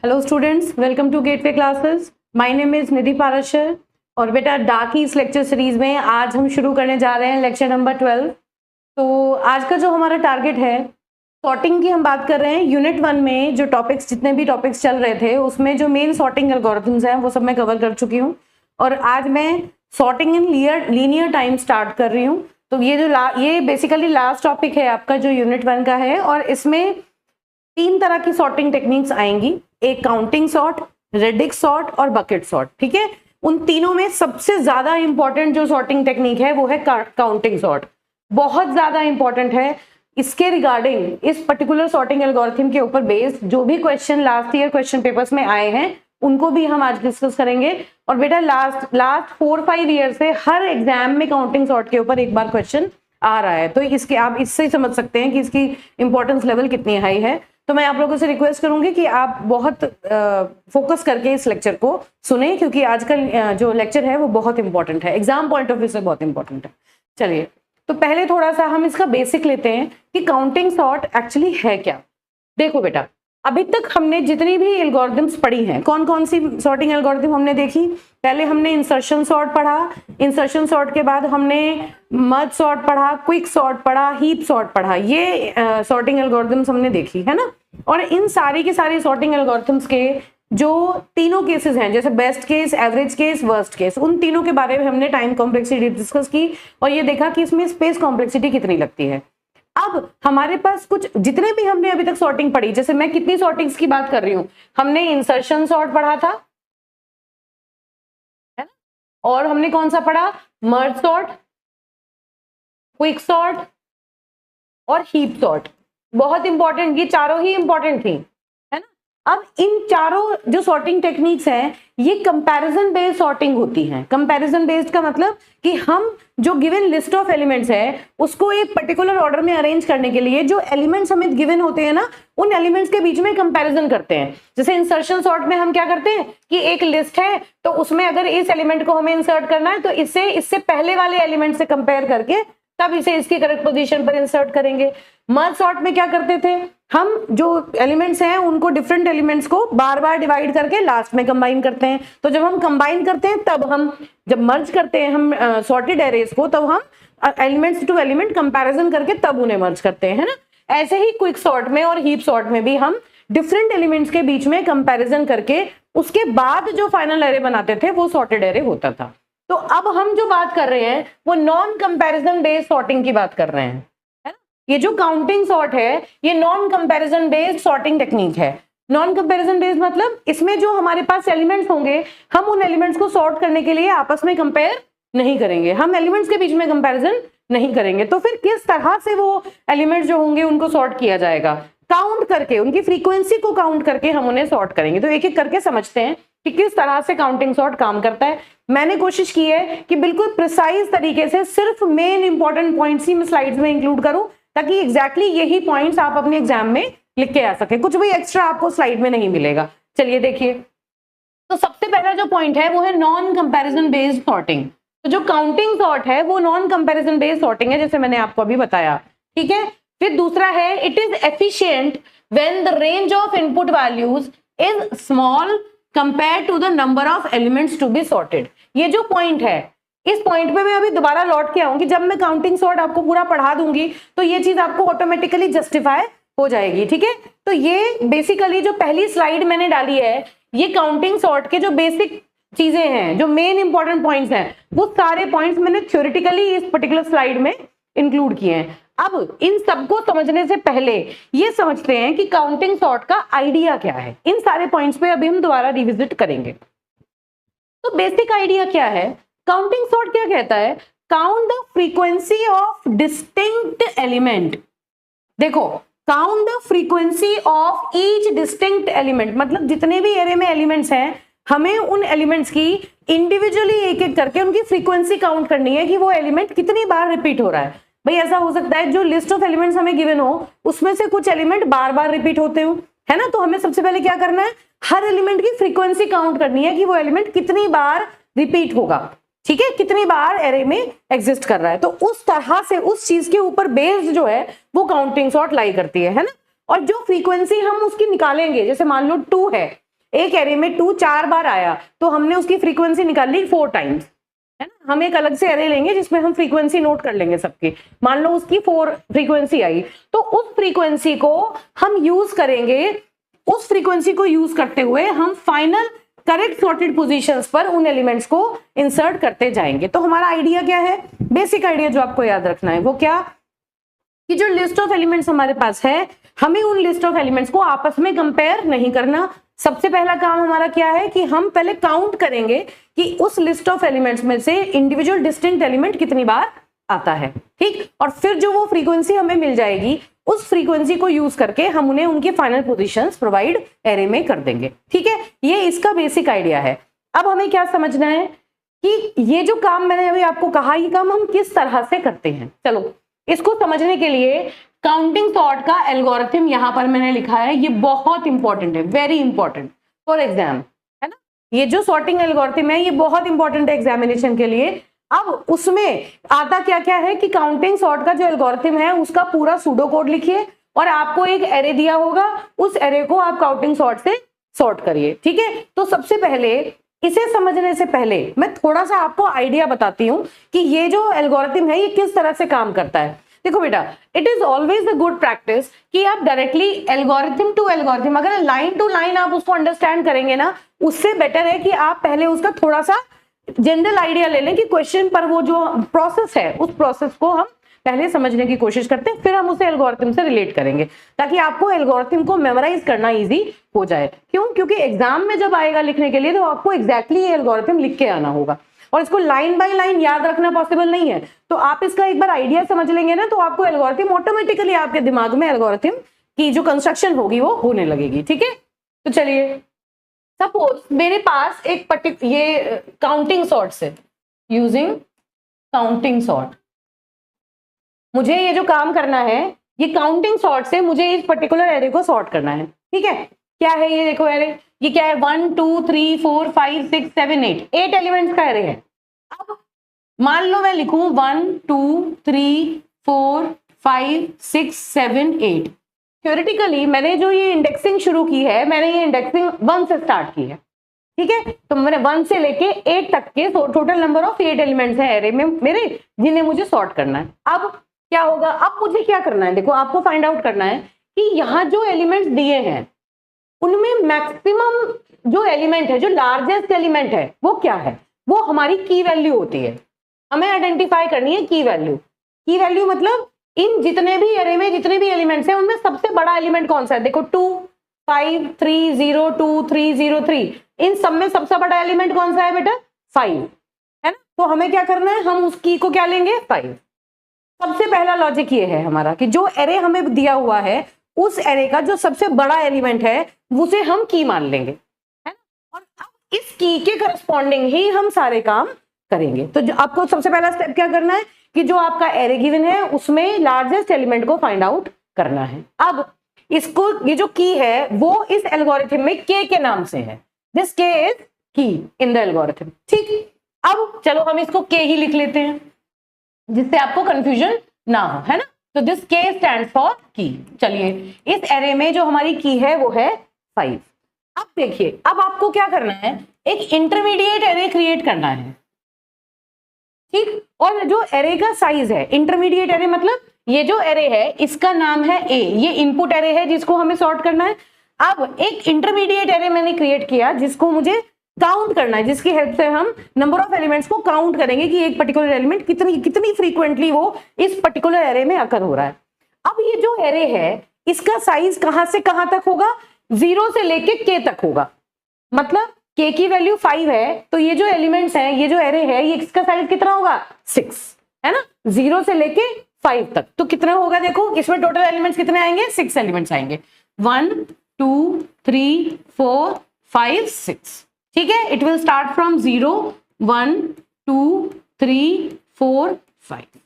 Hello students, welcome to gateway classes. My name is Nidhi Parashar और बेटा डार्की इस लेक्चर सीरीज में आज हम शुरू करने जा रहे हैं लेक्चर नंबर 12। तो आज का जो हमारा टारगेट है, सॉर्टिंग की हम बात कर रहे हैं। यूनिट 1 में जो टॉपिक्स, जितने भी टॉपिक्स चल रहे थे, उसमें जो मेन सॉर्टिंग एल्गोरिथम्स हैं वो सब मैं कवर कर चुकी हूँ और आज मैं sorting in linear time start कर रही हूँ। तो ये बेसिकली लास्ट टॉपिक है आपका जो यूनिट 1 का है और इसमें 3 तरह की सॉर्टिंग टेक्निक्स आएंगी। एक काउंटिंग सॉर्ट, रेडिक्स सॉर्ट और बकेट सॉर्ट। ठीक है, उन तीनों में सबसे ज्यादा इंपॉर्टेंट जो सॉर्टिंग टेक्निक है वो है काउंटिंग सॉर्ट। बहुत ज्यादा इंपॉर्टेंट है। इसके रिगार्डिंग, इस पर्टिकुलर सॉर्टिंग एल्गोरिथम के ऊपर बेस्ड जो भी question last year question papers में आए हैं उनको भी हम आज डिस्कस करेंगे। और बेटा लास्ट 4-5 ईयर से हर एग्जाम में काउंटिंग सॉर्ट के ऊपर एक बार क्वेश्चन आ रहा है, तो इसके आप इससे ही समझ सकते हैं कि इसकी इंपॉर्टेंस लेवल कितनी हाई है। तो मैं आप लोगों से रिक्वेस्ट करूंगी कि आप बहुत फोकस करके इस लेक्चर को सुने, क्योंकि आजकल जो लेक्चर है वो बहुत इंपॉर्टेंट है, एग्जाम पॉइंट ऑफ व्यू से बहुत इंपॉर्टेंट है। चलिए, तो पहले थोड़ा सा हम इसका बेसिक लेते हैं कि काउंटिंग सॉर्ट एक्चुअली है क्या। देखो बेटा, अभी तक हमने जितनी भी एल्गोरिथम्स पढ़ी हैं, कौन कौन सी सॉर्टिंग एल्गोरिथम हमने देखी। पहले हमने इंसर्शन सॉर्ट पढ़ा, इंसर्शन सॉर्ट के बाद हमने मर्ज सॉर्ट पढ़ा, क्विक सॉर्ट पढ़ा, हीप सॉर्ट पढ़ा। ये सॉर्टिंग एल्गोरिथम्स हमने देखी है ना। और इन सारी की सारी सॉर्टिंग एल्गोरिथम्स के जो तीनों केसेस हैं, जैसे best case, average case, worst case, उन तीनों के बारे में हमने टाइम कॉम्प्लेक्सिटी डिस्कस की और ये देखा कि इसमें स्पेस कॉम्प्लेक्सिटी कितनी लगती है। अब हमारे पास कुछ, जितने भी हमने अभी तक सॉर्टिंग पढ़ी, जैसे मैं कितनी सॉर्टिंग्स की बात कर रही हूं, हमने इंसर्शन सॉर्ट पढ़ा था, है ना? और हमने कौन सा पढ़ा, मर्ज सॉर्ट, क्विक सॉर्ट और हीप सॉर्ट। बहुत इंपॉर्टेंट, ये चारों ही इंपॉर्टेंट थी, है ना। अब इन चारों जो सॉर्टिंग टेक्निक्स हैं ये कंपैरिजन बेस्ड सॉर्टिंग होती हैं। कंपैरिजन बेस्ड का मतलब कि हम जो गिवन लिस्ट ऑफ एलिमेंट्स है उसको एक पर्टिकुलर ऑर्डर में अरेंज करने के लिए जो एलिमेंट्स हमें गिवन होते हैं ना, उन एलिमेंट्स के बीच में कंपैरिजन करते हैं। जैसे इंसर्शन सॉर्ट में हम क्या करते हैं कि एक लिस्ट है, तो उसमें अगर इस एलिमेंट को हमें इंसर्ट करना है तो इससे पहले वाले एलिमेंट से कंपेयर करके तब इसे इसकी करेक्ट पोजीशन पर इंसर्ट करेंगे। मर्ज सॉर्ट में क्या करते थे, हम जो एलिमेंट्स हैं उनको, डिफरेंट एलिमेंट्स को बार बार डिवाइड करके लास्ट में कंबाइन करते हैं। तो जब हम कंबाइन करते हैं तब हम, जब मर्ज करते हैं हम सॉर्टेड एरेज को, तब हम एलिमेंट्स टू एलिमेंट कंपैरिजन करके तब उन्हें मर्ज करते हैं, है ना। ऐसे ही क्विक सॉर्ट में और हीप सॉर्ट में भी हम डिफरेंट एलिमेंट्स के बीच में कंपैरिजन करके उसके बाद जो फाइनल एरे बनाते थे वो सॉर्टेड एरे होता था। तो अब हम जो बात कर रहे हैं वो नॉन कंपैरिजन बेस्ड सॉर्टिंग की बात कर रहे हैं, है ना। ये जो काउंटिंग सॉर्ट है ये non comparison based sorting technique है। नॉन कंपैरिजन बेस्ड मतलब इसमें जो हमारे पास एलिमेंट्स होंगे, हम उन एलिमेंट्स को सॉर्ट करने के लिए आपस में कंपेयर नहीं करेंगे, हम एलिमेंट्स के बीच में कंपैरिजन नहीं करेंगे। तो फिर किस तरह से वो एलिमेंट्स जो होंगे उनको सॉर्ट किया जाएगा, काउंट करके, उनकी फ्रीक्वेंसी को काउंट करके हम उन्हें सॉर्ट करेंगे। तो एक एक करके समझते हैं कि किस तरह से काउंटिंग सॉर्ट काम करता है। मैंने कोशिश की है कि बिल्कुल प्रिसाइज तरीके से सिर्फ मेन इंपॉर्टेंट पॉइंट्स ही मैं स्लाइड्स में इंक्लूड करूं, ताकि एग्जैक्टली यही पॉइंट्स आप अपने एग्जाम में लिख के आ सके, कुछ भी एक्स्ट्रा आपको स्लाइड में नहीं मिलेगा। चलिए देखिए, तो सबसे पहला जो पॉइंट है वो है नॉन कंपैरिजन बेस्ड सॉर्टिंग। तो जो काउंटिंग सॉर्ट है वो नॉन कंपैरिजन बेस्ड सॉर्टिंग है, जैसे मैंने आपको अभी बताया। ठीक है, फिर दूसरा है it is efficient when the range of input values is small compare to the number of elements to be sorted. ये जो पॉइंट है, इस पॉइंट पे मैं अभी दोबारा लौट के आऊंगी। जब मैं काउंटिंग सॉर्ट आपको पूरा पढ़ा दूंगी तो ये चीज आपको ऑटोमेटिकली जस्टिफाई हो जाएगी। ठीक है, तो ये बेसिकली जो पहली स्लाइड मैंने डाली है, ये काउंटिंग सॉर्ट के जो बेसिक चीजें हैं, जो मेन इंपॉर्टेंट पॉइंट्स हैं, वो सारे पॉइंट्स मैंने थ्योरेटिकली इस पर्टिकुलर स्लाइड में इंक्लूड किए हैं। अब इन सबको समझने से पहले ये समझते हैं कि काउंटिंग सॉर्ट का आइडिया क्या है। इन सारे पॉइंट्स पे अभी हम दोबारा रिविजिट करेंगे। तो बेसिक आइडिया क्या है, काउंटिंग सॉर्ट क्या कहता है, count the frequency of distinct element. देखो, count the frequency of each distinct element, मतलब जितने भी एरे में एलिमेंट्स हैं, हमें उन एलिमेंट्स की इंडिविजुअली एक एक करके उनकी फ्रीक्वेंसी काउंट करनी है कि वो एलिमेंट कितनी बार रिपीट हो रहा है। भाई ऐसा हो सकता है जो लिस्ट ऑफ एलिमेंट्स हमें गिवन हो उसमें से कुछ एलिमेंट बार बार रिपीट होते हो, है ना। तो हमें सबसे पहले क्या करना है, हर एलिमेंट की फ्रीक्वेंसी काउंट करनी है कि वो एलिमेंट कितनी बार रिपीट होगा। ठीक है, कितनी बार एरे में एग्जिस्ट कर रहा है। तो उस तरह से उस चीज के ऊपर बेस्ड जो है वो काउंटिंग सॉर्ट लाई करती है ना। और जो फ्रीक्वेंसी हम उसकी निकालेंगे, जैसे मान लो 2 है, एक एरे में 2 4 बार आया तो हमने उसकी फ्रीक्वेंसी निकाल ली 4 टाइम्स, है ना। हम एक अलग से एरे लेंगे जिसमें हम फ्रीक्वेंसी नोट कर लेंगे सबकी, मान लो उसकी 4 फ्रीक्वेंसी आई, तो उस फ्रीक्वेंसी को हम यूज करेंगे, उस फ्रीक्वेंसी को यूज करते हुए हम फाइनल करेक्ट सॉर्टेड पोजीशंस पर उन एलिमेंट्स को इंसर्ट करते जाएंगे। तो हमारा आइडिया क्या है, बेसिक आइडिया जो आपको याद रखना है वो क्या, कि जो लिस्ट ऑफ एलिमेंट्स हमारे पास है, हमें उन लिस्ट ऑफ एलिमेंट्स को आपस में कंपेयर नहीं करना। सबसे पहला काम हमारा क्या है कि हम पहले काउंट करेंगे कि उस लिस्ट ऑफ एलिमेंट्स में से इंडिविजुअल डिस्टिंक्ट एलिमेंट कितनी बार आता है, ठीक। और फिर जो वो फ्रीक्वेंसी हमें मिल जाएगी, उस फ्रीक्वेंसी को यूज करके हम उन्हें उनके फाइनल पोजीशंस प्रोवाइड एरे में कर देंगे, ठीक है। ये इसका बेसिक आइडिया है। अब हमें क्या समझना है कि ये जो काम मैंने अभी आपको कहा, ये काम हम किस तरह से करते हैं। चलो इसको समझने के लिए काउंटिंग सॉर्ट का एल्गोरिथम यहां पर मैंने लिखा है, ये बहुत इंपॉर्टेंट है, वेरी इंपॉर्टेंट फॉर एग्जाम, है ना। ये जो सॉर्टिंग एल्गोरिथम है ये बहुत इंपॉर्टेंट है एग्जामिनेशन के लिए। अब उसमें आता क्या क्या है कि काउंटिंग सॉर्ट का जो एल्गोरिथम है उसका पूरा सूडो कोड लिखिए और आपको एक एरे दिया होगा, उस एरे को आप काउंटिंग सॉर्ट से सॉर्ट करिए, ठीक है। तो सबसे पहले इसे समझने से पहले मैं थोड़ा सा आपको आइडिया बताती हूं कि ये जो एल्गोरिथम है ये किस तरह से काम करता है। देखो बेटा, it is always a good practice कि आप डायरेक्टली एल्गोरिथम टू एल्गोरिथम, अगर लाइन टू लाइन आप उसको अंडरस्टैंड करेंगे ना, उससे बेटर है कि आप पहले उसका थोड़ा सा जनरल आइडिया ले लें कि क्वेश्चन पर वो जो प्रोसेस है उस प्रोसेस को हम पहले समझने की कोशिश करते हैं, फिर हम उसे एल्गोरिथम से रिलेट करेंगे ताकि आपको एल्गोरिथम को मेमोराइज करना इजी हो जाए। क्यों? क्योंकि एग्जाम में जब आएगा लिखने के लिए तो आपको एग्जैक्टली ये एल्गोरिथम लिख के आना होगा और इसको लाइन बाय लाइन याद रखना पॉसिबल नहीं है। तो आप इसका एक बार आइडिया समझ लेंगे ना, तो आपको एल्गोरिथम ऑटोमेटिकली आपके दिमाग में एल्गोरिथम की जो कंस्ट्रक्शन होगी वो होने लगेगी, ठीक है। तो चलिए, सपोज मेरे पास एक ये काउंटिंग सॉर्ट से, यूजिंग काउंटिंग सॉर्ट, मुझे ये जो काम करना है, ये काउंटिंग सॉर्ट से मुझे इस पर्टिकुलर एरे को सॉर्ट करना है, ठीक है। क्या है ये, देखो एरे, ये क्या है, 1 2 3 4 5 6 7 8 एलिमेंट्स का एरे है। अब मान लो मैं लिखूं 1 2 3 4 5 6 7 8। थ्योरेटिकली मैंने जो ये इंडेक्सिंग शुरू की है, मैंने ये इंडेक्सिंग 1 से स्टार्ट की है, ठीक है। तो मैंने 1 से लेके 8 तक के टोटल नंबर ऑफ 8 एलिमेंट्स हैं एरे में मेरे, जिन्हें मुझे सॉर्ट करना है। अब क्या होगा, अब मुझे क्या करना है, देखो आपको फाइंड आउट करना है कि यहाँ जो एलिमेंट्स दिए हैं उनमें मैक्सिमम जो एलिमेंट है, जो लार्जेस्ट एलिमेंट है वो क्या है, वो हमारी की वैल्यू होती है। हमें आइडेंटिफाई करनी है की वैल्यू। की वैल्यू मतलब इन जितने भी एरे में जितने भी एलिमेंट्स हैं उनमें सबसे बड़ा एलिमेंट कौन सा है। देखो 2 5 3 0 2 3 0 3, इन सब में सबसे बड़ा एलिमेंट कौन सा है बेटा, 5, है ना। तो हमें क्या करना है, हम उस की को क्या लेंगे, 5। सबसे पहला लॉजिक ये है हमारा कि जो एरे हमें दिया हुआ है उस एरे का जो सबसे बड़ा एलिमेंट है उसे हम की मान लेंगे, है ना। और अब इस की के करस्पॉन्डिंग ही हम सारे काम करेंगे। तो जो आपको सबसे पहला स्टेप क्या करना है कि जो आपका एरे गिवन है उसमें लार्जेस्ट एलिमेंट को फाइंड आउट करना है। अब इसको, ये जो की है वो इस एल्गोरिथम में के के नाम से है, दिस के इज की इन द एल्गोरिथम, ठीक। अब चलो हम इसको के ही लिख लेते हैं जिससे आपको कंफ्यूजन ना हो, है ना। तो दिस के स्टैंड्स फॉर की। चलिए, इस एरे में जो हमारी की है वो है 5। अब देखिए, अब आपको क्या करना है, एक इंटरमीडिएट एरे क्रिएट करना है, ठीक। और जो एरे का साइज है, इंटरमीडिएट एरे मतलब ये जो एरे है इसका नाम है ए, ये इनपुट एरे है जिसको हमें सॉर्ट करना है। अब एक इंटरमीडिएट एरे मैंने क्रिएट किया जिसको मुझे काउंट करना है, जिसकी हेल्प से हम नंबर ऑफ एलिमेंट्स को काउंट करेंगे कि एक पर्टिकुलर एलिमेंट कितनी फ्रीक्वेंटली वो इस पर्टिकुलर एरे में अकर हो रहा है। अब ये जो एरे है इसका साइज कहां से कहां तक होगा, 0 से लेके के तक होगा। मतलब के की वैल्यू 5 है तो ये जो एलिमेंट्स हैं, ये जो एरे है, ये इसका साइज कितना होगा, 6, है ना। 0 से लेके 5 तक तो कितना होगा, देखो इसमें टोटल एलिमेंट्स कितने आएंगे, 6 एलिमेंट्स आएंगे, 1 2 3 4 5 6, ठीक है। It will start from 0 1 2 3 4 5।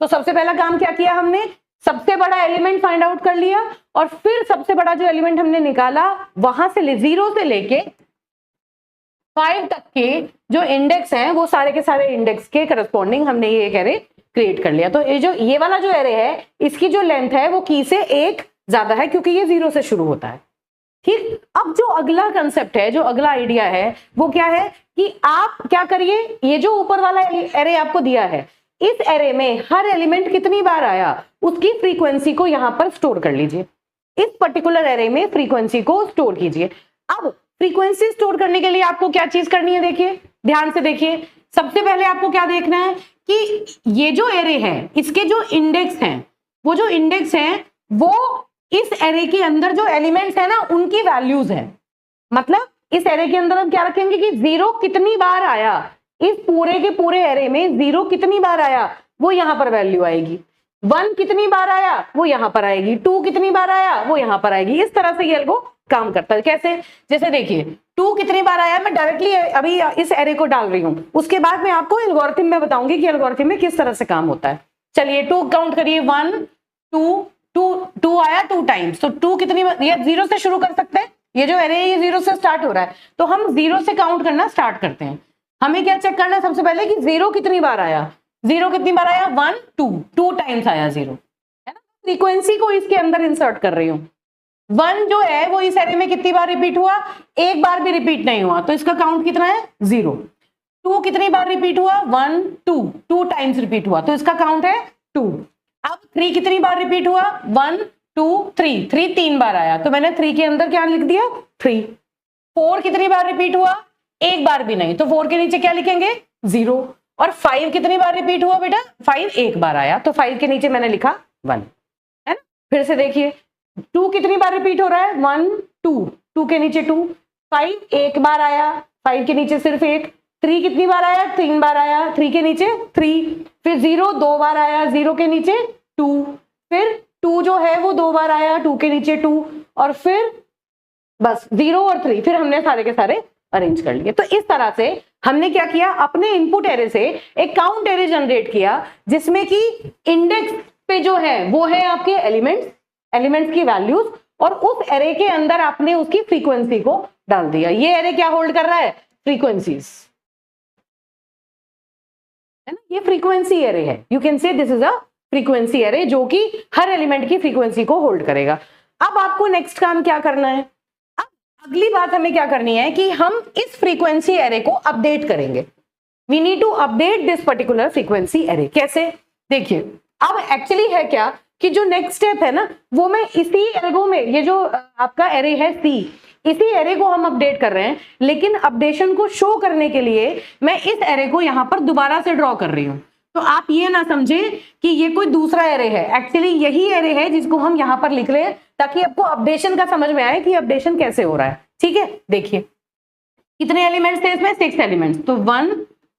तो सबसे पहला काम क्या किया हमने, सबसे बड़ा एलिमेंट फाइंड आउट कर लिया और फिर सबसे बड़ा जो एलिमेंट हमने निकाला वहां से 0 से लेके 5 तक के जो इंडेक्स हैं वो सारे के सारे इंडेक्स के करस्पॉन्डिंग हमने ये एक एरे क्रिएट कर लिया। तो ये वाला जो एरे है इसकी जो लेंथ है वो की से 1 ज्यादा है क्योंकि ये 0 से शुरू होता है, ठीक, अब जो अगला कंसेप्ट है, जो अगला आइडिया है वो क्या है कि आप क्या करिए, ये जो ऊपर वाला एरे आपको दिया है, इस एरे में हर एलिमेंट कितनी बार आया उसकी फ्रीक्वेंसी को यहां पर स्टोर कर लीजिए। इस पर्टिकुलर एरे में फ्रीक्वेंसी को स्टोर कीजिए। अब फ्रीक्वेंसी स्टोर करने के लिए आपको क्या चीज करनी है, देखिए ध्यान से देखिए। सबसे पहले आपको क्या देखना है कि ये जो एरे है इसके जो इंडेक्स हैं, वो जो इंडेक्स हैं वो इस एरे के अंदर जो एलिमेंट्स है ना उनकी वैल्यूज है। मतलब इस एरे के अंदर हम क्या रखेंगे कि 0 कितनी बार आया, इस पूरे के पूरे एरे में 0 कितनी बार आया वो यहां पर वैल्यू आएगी, 1 कितनी बार आया वो यहां पर आएगी, 2 कितनी बार आया वो यहां पर आएगी। इस तरह से ये एल्गो काम करता है। कैसे, जैसे देखिए 2 कितनी बार आया, मैं डायरेक्टली अभी इस एरे को डाल रही हूं, उसके बाद मैं आपको एल्गोरिथम में बताऊंगी कि एल्गोरिथम में किस तरह से काम होता है। चलिए 2 काउंट करिए, 1 2 2 आया 2 टाइम्स, तो 2 कितनी बार, ये 0 से शुरू कर सकते हैं, ये जो एरे है ये 0 से स्टार्ट हो रहा है, तो हम 0 से काउंट करना स्टार्ट करते हैं। हमें क्या चेक करना है सबसे पहले कि 0 कितनी बार आया, 0 कितनी बार आया, 1 2 टाइम्स आया 0, है ना। फ्रीक्वेंसी को इसके अंदर इंसर्ट कर रही हूं। 1 जो है वो इस एरे में कितनी बार रिपीट हुआ, एक बार भी रिपीट नहीं हुआ, तो इसका काउंट कितना है 0। 2 कितनी बार रिपीट हुआ, 1 2 टाइम्स रिपीट हुआ, तो इसका काउंट है 2। अब 3 कितनी बार रिपीट हुआ, 1 2 3 3 बार आया, तो मैंने 3 के अंदर क्या लिख दिया 3। 4 कितनी बार रिपीट हुआ, एक बार भी नहीं, तो 4 के नीचे क्या लिखेंगे 0। और 5 कितनी बार रिपीट हुआ बेटा, 5 एक बार आया, तो 5 के नीचे मैंने लिखा 1, है ना। फिर से देखिए 2 कितनी बार रिपीट हो रहा है, 1 2 के नीचे 2, 5 एक बार आया, 5 के नीचे सिर्फ 1, 3 कितनी बार आया, 3 बार आया, 3 के नीचे 3, फिर 0 2 बार आया, 0 के नीचे 2, फिर 2 जो है वो 2 बार आया, 2 के नीचे 2, और फिर बस 0 और 3, फिर हमने सारे के सारे अरेंज कर लिए। तो इस तरह से हमने क्या किया, अपने इनपुट एरे से एक काउंट एरे जनरेट किया जिसमें कि इंडेक्स पे जो है वो है आपके एलिमेंट्स की वैल्यूज, और उस एरे के अंदर आपने उसकी फ्रीक्वेंसी को डाल दिया। ये एरे क्या होल्ड कर रहा है, फ्रीक्वेंसीज, है ना। ये फ्रीक्वेंसी एरे है, you can say this is a frequency array जो कि हर एलिमेंट की फ्रीक्वेंसी को होल्ड करेगा। अब आपको नेक्स्ट काम क्या करना है, अब अगली बात हमें क्या करनी है कि हम इस फ्रीक्वेंसी एरे को अपडेट करेंगे। We need to update this particular frequency array. कैसे, देखिए अब एक्चुअली है क्या कि जो नेक्स्ट स्टेप है ना वो मैं इसी एल्गो में, ये जो आपका एरे है सी, इसी एरे को हम अपडेट कर रहे हैं, लेकिन अपडेशन को शो करने के लिए मैं इस एरे को यहां पर दोबारा से ड्रॉ कर रही हूं। तो आप ये ना समझे कि ये कोई दूसरा एरे है, एक्चुअली यही एरे है जिसको हम यहां पर लिख रहे हैं ताकि आपको अपडेशन का समझ में आए कि अपडेशन कैसे हो रहा है। ठीक है, देखिए कितने एलिमेंट्स थे इसमें, 6 एलिमेंट्स, तो 1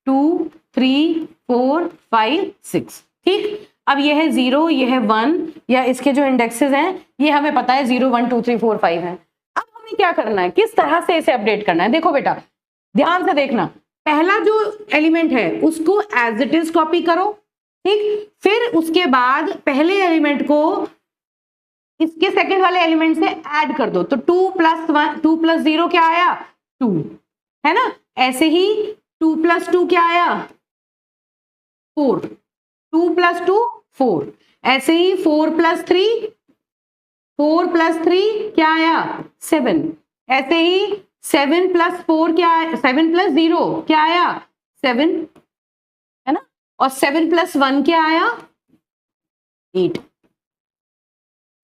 2 3 4 5 6। ठीक, अब ये है 0, ये है 1, या इसके जो इंडेक्सेस हैं ये हमें पता है 0 1 2 3 4 5 है। अब हमें क्या करना है, किस तरह से इसे अपडेट करना है। देखो बेटा ध्यान से देखना, पहला जो एलिमेंट है उसको एज इट इज कॉपी करो, ठीक, फिर उसके बाद पहले एलिमेंट को इसके सेकंड वाले एलिमेंट से ऐड कर दो, तो 2 + 0 क्या आया 2, है ना। ऐसे ही 2 + 2 क्या आया 4, 2 + 2 4, ऐसे ही 4 + 3 क्या आया 7, ऐसे ही 7 + 4 क्या आया, 7 + 0 क्या आया 7, है ना, और 7 + 1 क्या आया 8।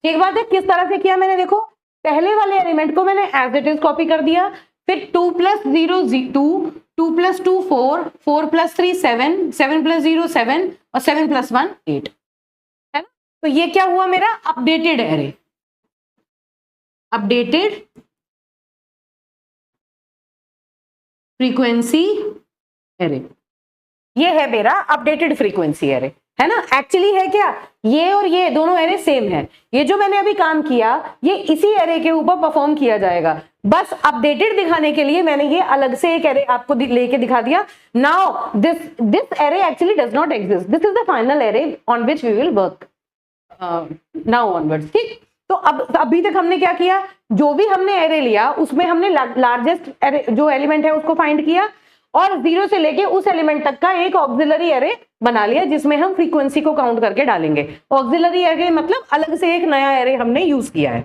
ठीक बात है, किस तरह से किया मैंने, देखो पहले वाले एलिमेंट को मैंने एज इट इज कॉपी कर दिया, फिर 2 + 0 2, 2 + 2 4, 4 + 3 7, 7 + 0 7, और 7 + 1 8, है ना। तो ये क्या हुआ मेरा updated array, updated frequency array, ये है मेरा अपडेटेड फ्रीक्वेंसी एरे, है ना। एक्चुअली है क्या, ये और ये दोनों एरे सेम है, ये जो मैंने अभी काम किया ये इसी एरे के ऊपर परफॉर्म किया जाएगा, बस अपडेटेड दिखाने के लिए मैंने ये अलग से एक एरे आपको लेके दिखा दिया। Now this array actually does not exist, this is the final array on which we will work now onwards. ठीक, तो अब अभी तक हमने क्या किया, जो भी हमने एरे लिया उसमें हमने लार्जेस्ट एरे जो एलिमेंट है उसको फाइंड किया, और 0 से लेके उस एलिमेंट तक का एक ऑक्सिलरी एरे बना लिया जिसमें हम फ्रीक्वेंसी को काउंट करके डालेंगे। ऑक्सिलरी एरे मतलब अलग से एक नया एरे हमने यूज किया है।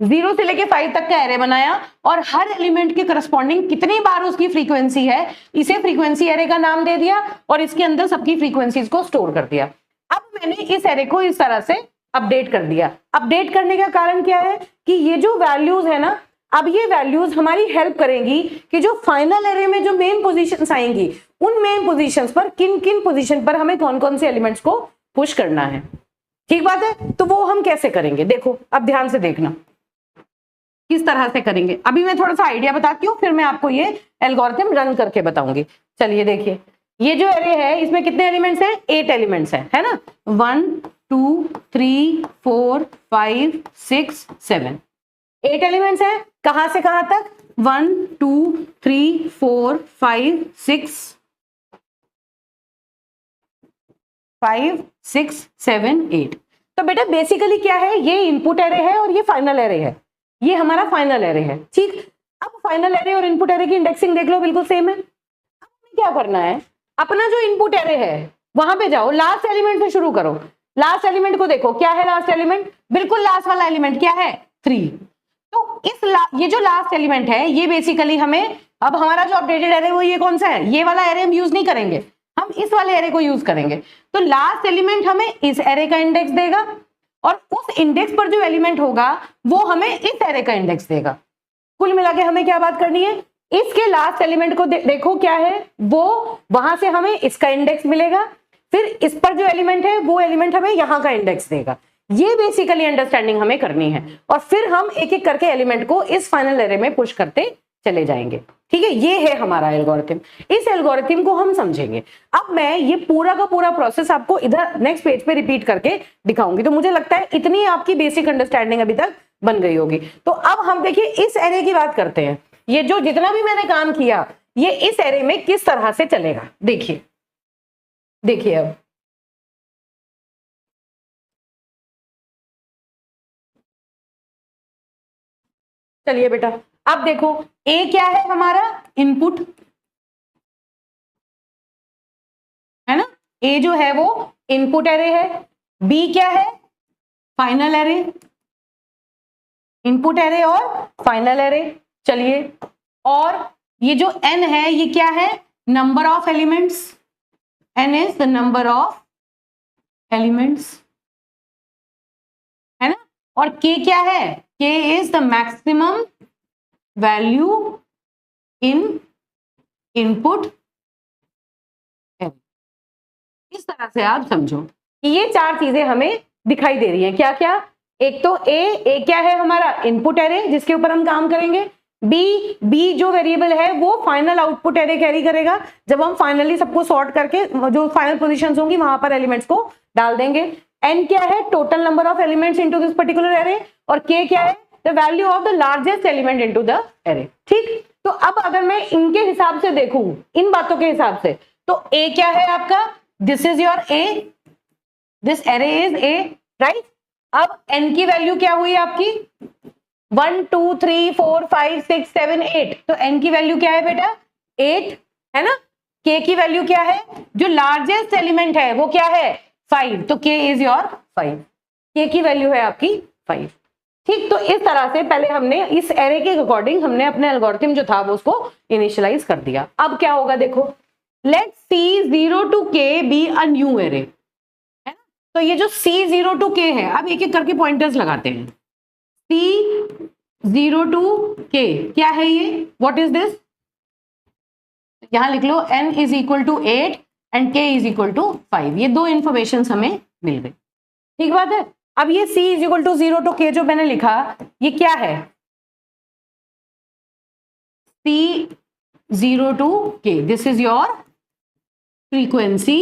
0 से लेके 5 तक का एरे बनाया और हर एलिमेंट के करस्पॉन्डिंग कितनी बार उसकी फ्रीक्वेंसी है इसे फ्रीक्वेंसी एरे का नाम दे दिया और इसके अंदर सबकी फ्रीक्वेंसीज को स्टोर कर दिया। अब मैंने इस एरे को इस तरह से अपडेट कर दिया। अपडेट करने का कारण क्या है कि ये जो वैल्यूज है ना, अब ये वैल्यूज हमारी हेल्प करेंगी कि जो फाइनल एरे में जो मेन पोजीशंस आएंगी उन मेन पोजीशंस पर किन किन पोजीशन पर हमें कौन कौन से एलिमेंट्स को पुश करना है। ठीक बात है, तो वो हम कैसे करेंगे देखो, अब ध्यान से देखना किस तरह से करेंगे। अभी मैं थोड़ा सा आइडिया बताती हूँ, फिर मैं आपको ये एल्गोरिथम रन करके बताऊंगी। चलिए देखिए, ये जो एरे है इसमें कितने एलिमेंट्स हैं? 8 एलिमेंट्स हैं, है ना। 1 2 3 4 5 6 7 8 एलिमेंट्स हैं। कहां से कहां तक? 1 2 3 4 5 6 7 8। तो बेटा बेसिकली क्या है, ये इनपुट एरे है और ये फाइनल एरे है, ये हमारा फाइनल एरे है। ठीक, अब फाइनल एरे और इनपुट एरे की इंडेक्सिंग देख लो, बिल्कुल सेम है। अब हमें क्या करना है, अपना जो इनपुट एरे है वहां पे जाओ, लास्ट एलिमेंट से शुरू करो। लास्ट एलिमेंट को देखो, क्या है लास्ट एलिमेंट? बिल्कुल लास्ट वाला एलिमेंट क्या है? 3। तो ये जो लास्ट एलिमेंट है ये बेसिकली हमें, अब हमारा जो अपडेटेड एरे वो ये कौन सा है? ये वाला एरे हम यूज नहीं करेंगे, हम इस वाले एरे को यूज करेंगे। तो लास्ट एलिमेंट हमें इस एरे का इंडेक्स देगा और उस इंडेक्स पर जो एलिमेंट होगा वो हमें इस एरे का इंडेक्स देगा। कुल मिला के हमें क्या बात करनी है, इसके लास्ट एलिमेंट को देखो क्या है, वो वहां से हमें इसका इंडेक्स मिलेगा, फिर इस पर जो एलिमेंट है वो एलिमेंट हमें यहाँ का इंडेक्स देगा। ये बेसिकली अंडरस्टैंडिंग हमें करनी है और फिर हम एक एक करके एलिमेंट को इस फाइनल एरे में पुश करते चले जाएंगे। ठीक है, ये है हमारा एल्गोरिथम। इस एल्गोरिथम को हम समझेंगे। अब मैं ये पूरा का पूरा प्रोसेस आपको इधर नेक्स्ट पेज पे रिपीट करके दिखाऊंगी। तो मुझे लगता है इतनी आपकी बेसिक अंडरस्टैंडिंग अभी तक बन गई होगी। तो अब हम देखिए इस एरे की बात करते हैं। ये जो जितना भी मैंने काम किया ये इस एरे में किस तरह से चलेगा, देखिए देखिए। अब चलिए बेटा, अब देखो ए क्या है हमारा? इनपुट है ना, ए जो है वो इनपुट एरे है। बी क्या है? फाइनल एरे, इनपुट एरे और फाइनल एरे। चलिए, और ये जो n है ये क्या है? Number of elements. n is the number of elements, है ना। और k क्या है? k is the maximum value in input array. इस तरह से आप समझो कि ये 4 चीजें हमें दिखाई दे रही हैं। क्या क्या? एक तो ए क्या है हमारा? इनपुट एरे जिसके ऊपर हम काम करेंगे। बी जो वेरिएबल है वो फाइनल आउटपुट एरे कैरी करेगा, जब हम फाइनली सबको सॉर्ट करके जो फाइनल पोजीशंस होंगी वहां पर एलिमेंट्स को डाल देंगे। एन क्या है? Total number of elements into this particular array. और के क्या है? The value of the largest element into the array. ठीक, तो अब अगर मैं इनके हिसाब से देखूं, इन बातों के हिसाब से, तो ए क्या है आपका? This is your A, this array is a, right. अब एन की वैल्यू क्या हुई आपकी? 1 2 3 4 5 6 7 8। तो n की वैल्यू क्या है बेटा? 8, है ना। k की वैल्यू क्या है? जो लार्जेस्ट एलिमेंट है वो क्या है? 5। तो k इज योर 5, k की वैल्यू है आपकी 5। ठीक, तो इस तरह से पहले हमने इस एरे के अकॉर्डिंग हमने अपने एल्गोरिथम जो था वो उसको इनिशियलाइज कर दिया। अब क्या होगा देखो, let c 0 to k be a new array, है ना। तो ये जो c 0 to k है, अब एक एक करके पॉइंटर्स लगाते हैं। c 0 to k क्या है ये? What is this? यहां लिख लो n is equal to 8 and k is equal to 5। ये 2 इंफॉर्मेशन हमें मिल गई। ठीक बात है। अब ये c is equal to 0 to k जो मैंने लिखा ये क्या है? c 0 to k, this is your frequency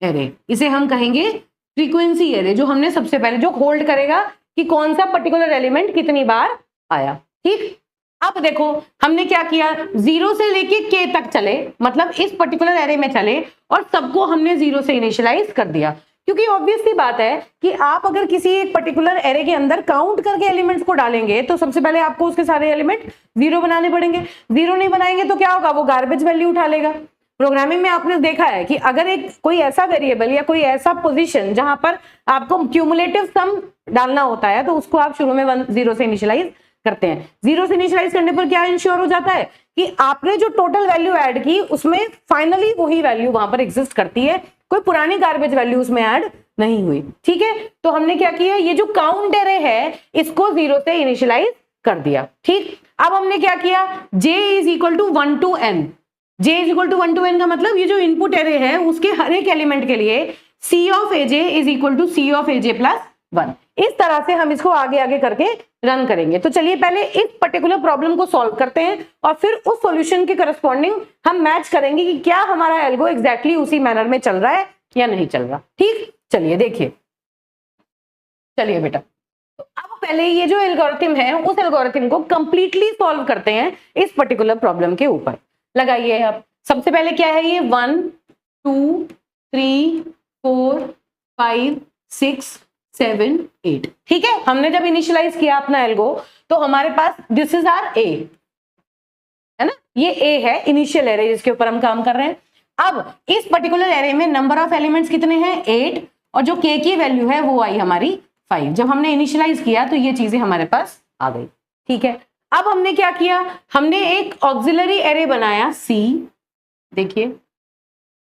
array. इसे हम कहेंगे फ्रीक्वेंसी एरे, जो हमने सबसे पहले जो होल्ड करेगा कि कौन सा पर्टिकुलर एलिमेंट कितनी बार आया। ठीक, अब देखो हमने क्या किया, 0 से लेके k तक चले, मतलब इस पर्टिकुलर एरे में चले और सबको हमने 0 से इनिशियलाइज कर दिया। क्योंकि ऑब्वियस सी बात है कि आप अगर किसी एक पर्टिकुलर एरे के अंदर काउंट करके एलिमेंट्स को डालेंगे तो सबसे पहले आपको उसके सारे एलिमेंट 0 बनाने पड़ेंगे। 0 नहीं बनाएंगे तो क्या होगा? वो गार्बेज वैल्यू उठा लेगा। प्रोग्रामिंग में आपने देखा है कि अगर एक कोई ऐसा वेरिएबल या कोई ऐसा पोजीशन जहां पर आपको क्यूमुलेटिव सम डालना होता है तो उसको आप शुरू में 0 से इनिशियलाइज करते हैं। 0 से इनिशियलाइज करने पर क्या इंश्योर हो जाता है कि आपने जो टोटल वैल्यू ऐड की उसमें फाइनली वही वैल्यू वहां पर एग्जिस्ट करती है, कोई पुरानी गार्बेज वैल्यू उसमें ऐड नहीं हुई। ठीक है, तो हमने क्या किया, ये जो काउंट एरे है इसको 0 से इनिशियलाइज कर दिया। ठीक, अब हमने क्या किया, j is equal to 1 to n, j is equal to 1 to n का मतलब ये जो इनपुट एरे है उसके हर एक एलिमेंट के लिए c of aj is equal to c of aj plus 1। इस तरह से हम इसको आगे आगे करके रन करेंगे। तो चलिए पहले इस पर्टिकुलर प्रॉब्लम को सॉल्व करते हैं और फिर उस सॉल्यूशन के करस्पॉन्डिंग हम मैच करेंगे कि क्या हमारा एल्गो एग्जैक्टली उसी मैनर में चल रहा है या नहीं चल रहा। ठीक, चलिए देखिए, चलिए बेटा, तो अब पहले ये जो एल्गोरिथम है उस एल्गोरिथम को कंप्लीटली सॉल्व करते हैं इस पर्टिकुलर प्रॉब्लम के ऊपर। लगाइए अब, सबसे पहले क्या है ये 1 2 3 4 5 6 7 8। ठीक है, हमने जब इनिशियलाइज किया अपना एल्गो तो हमारे पास दिस इज आर ए, है ना, ये ए है इनिशियल एरे जिसके ऊपर हम काम कर रहे हैं। अब इस पर्टिकुलर एरे में नंबर ऑफ एलिमेंट्स कितने हैं, 8, और जो के की वैल्यू है वो आई हमारी 5। जब हमने इनिशियलाइज किया तो ये चीजें हमारे पास आ गई। ठीक है, अब हमने क्या किया, हमने एक ऑक्सिलरी एरे बनाया सी, देखिए,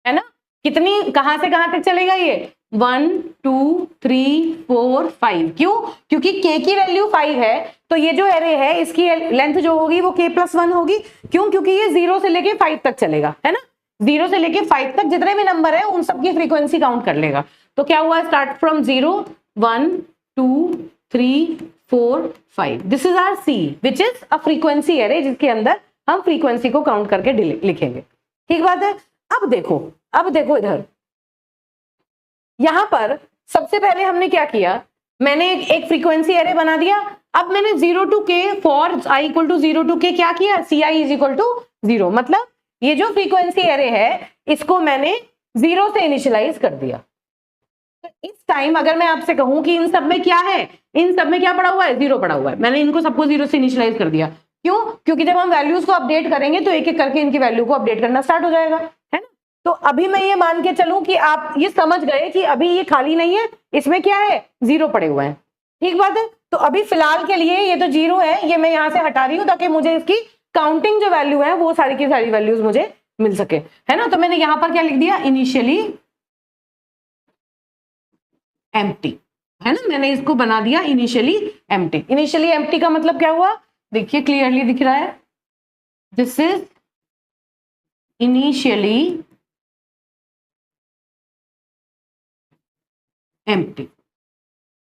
है ना, कितनी, कहां से कहां तक चलेगा ये 1 2 3 4 5। क्यों, क्योंकि k की वैल्यू 5 है तो ये जो एरे है इसकी लेंथ जो होगी वो k+1 होगी। क्यों, क्योंकि ये 0 से लेके 5 तक चलेगा, है ना, 0 से लेके 5 तक जितने भी नंबर है उन सबकी फ्रीक्वेंसी काउंट कर लेगा। तो क्या हुआ, start from 0 1 2 3 4 5, this is our C which is a frequency array जिसके अंदर हम फ्रीक्वेंसी को काउंट करके लिखेंगे। ठीक बात है। अब देखो इधर, यहां पर सबसे पहले हमने क्या किया, मैंने एक फ्रीक्वेंसी एरे बना दिया। अब मैंने 0 to k for i equal to 0 to k क्या किया, ci इज इक्वल टू 0, मतलब ये जो फ्रीक्वेंसी एरे है इसको मैंने 0 से इनिशियलाइज कर दिया। तो इस टाइम अगर मैं आपसे कहूं कि इन सब में क्या है, इन सब में क्या पड़ा हुआ है, 0 पड़ा हुआ है, मैंने इनको सबको 0 से इनिशियलाइज कर दिया। क्यों, क्योंकि जब हम वैल्यूज को अपडेट करेंगे तो एक एक करके इनकी वैल्यू को अपडेट करना स्टार्ट हो जाएगा, है ना। तो अभी मैं ये मान के चलूं कि आप ये समझ गए कि अभी ये खाली नहीं है, इसमें क्या है, 0 पड़े हुए हैं। ठीक बात है। तो अभी फिलहाल के लिए ये तो 0 है, ये मैं यहां से हटा रही हूं ताकि मुझे इसकी काउंटिंग जो वैल्यू है वो सारी की सारी वैल्यूज मुझे मिल सके, है ना। तो मैंने यहां पर क्या लिख दिया, इनिशियली एम्प्टी, है ना, मैंने इसको बना दिया इनिशियली एम्प्टी। इनिशियली एम्प्टी का मतलब क्या हुआ, देखिए क्लियरली दिख रहा है, दिस इज इनिशियली एम्प्टी,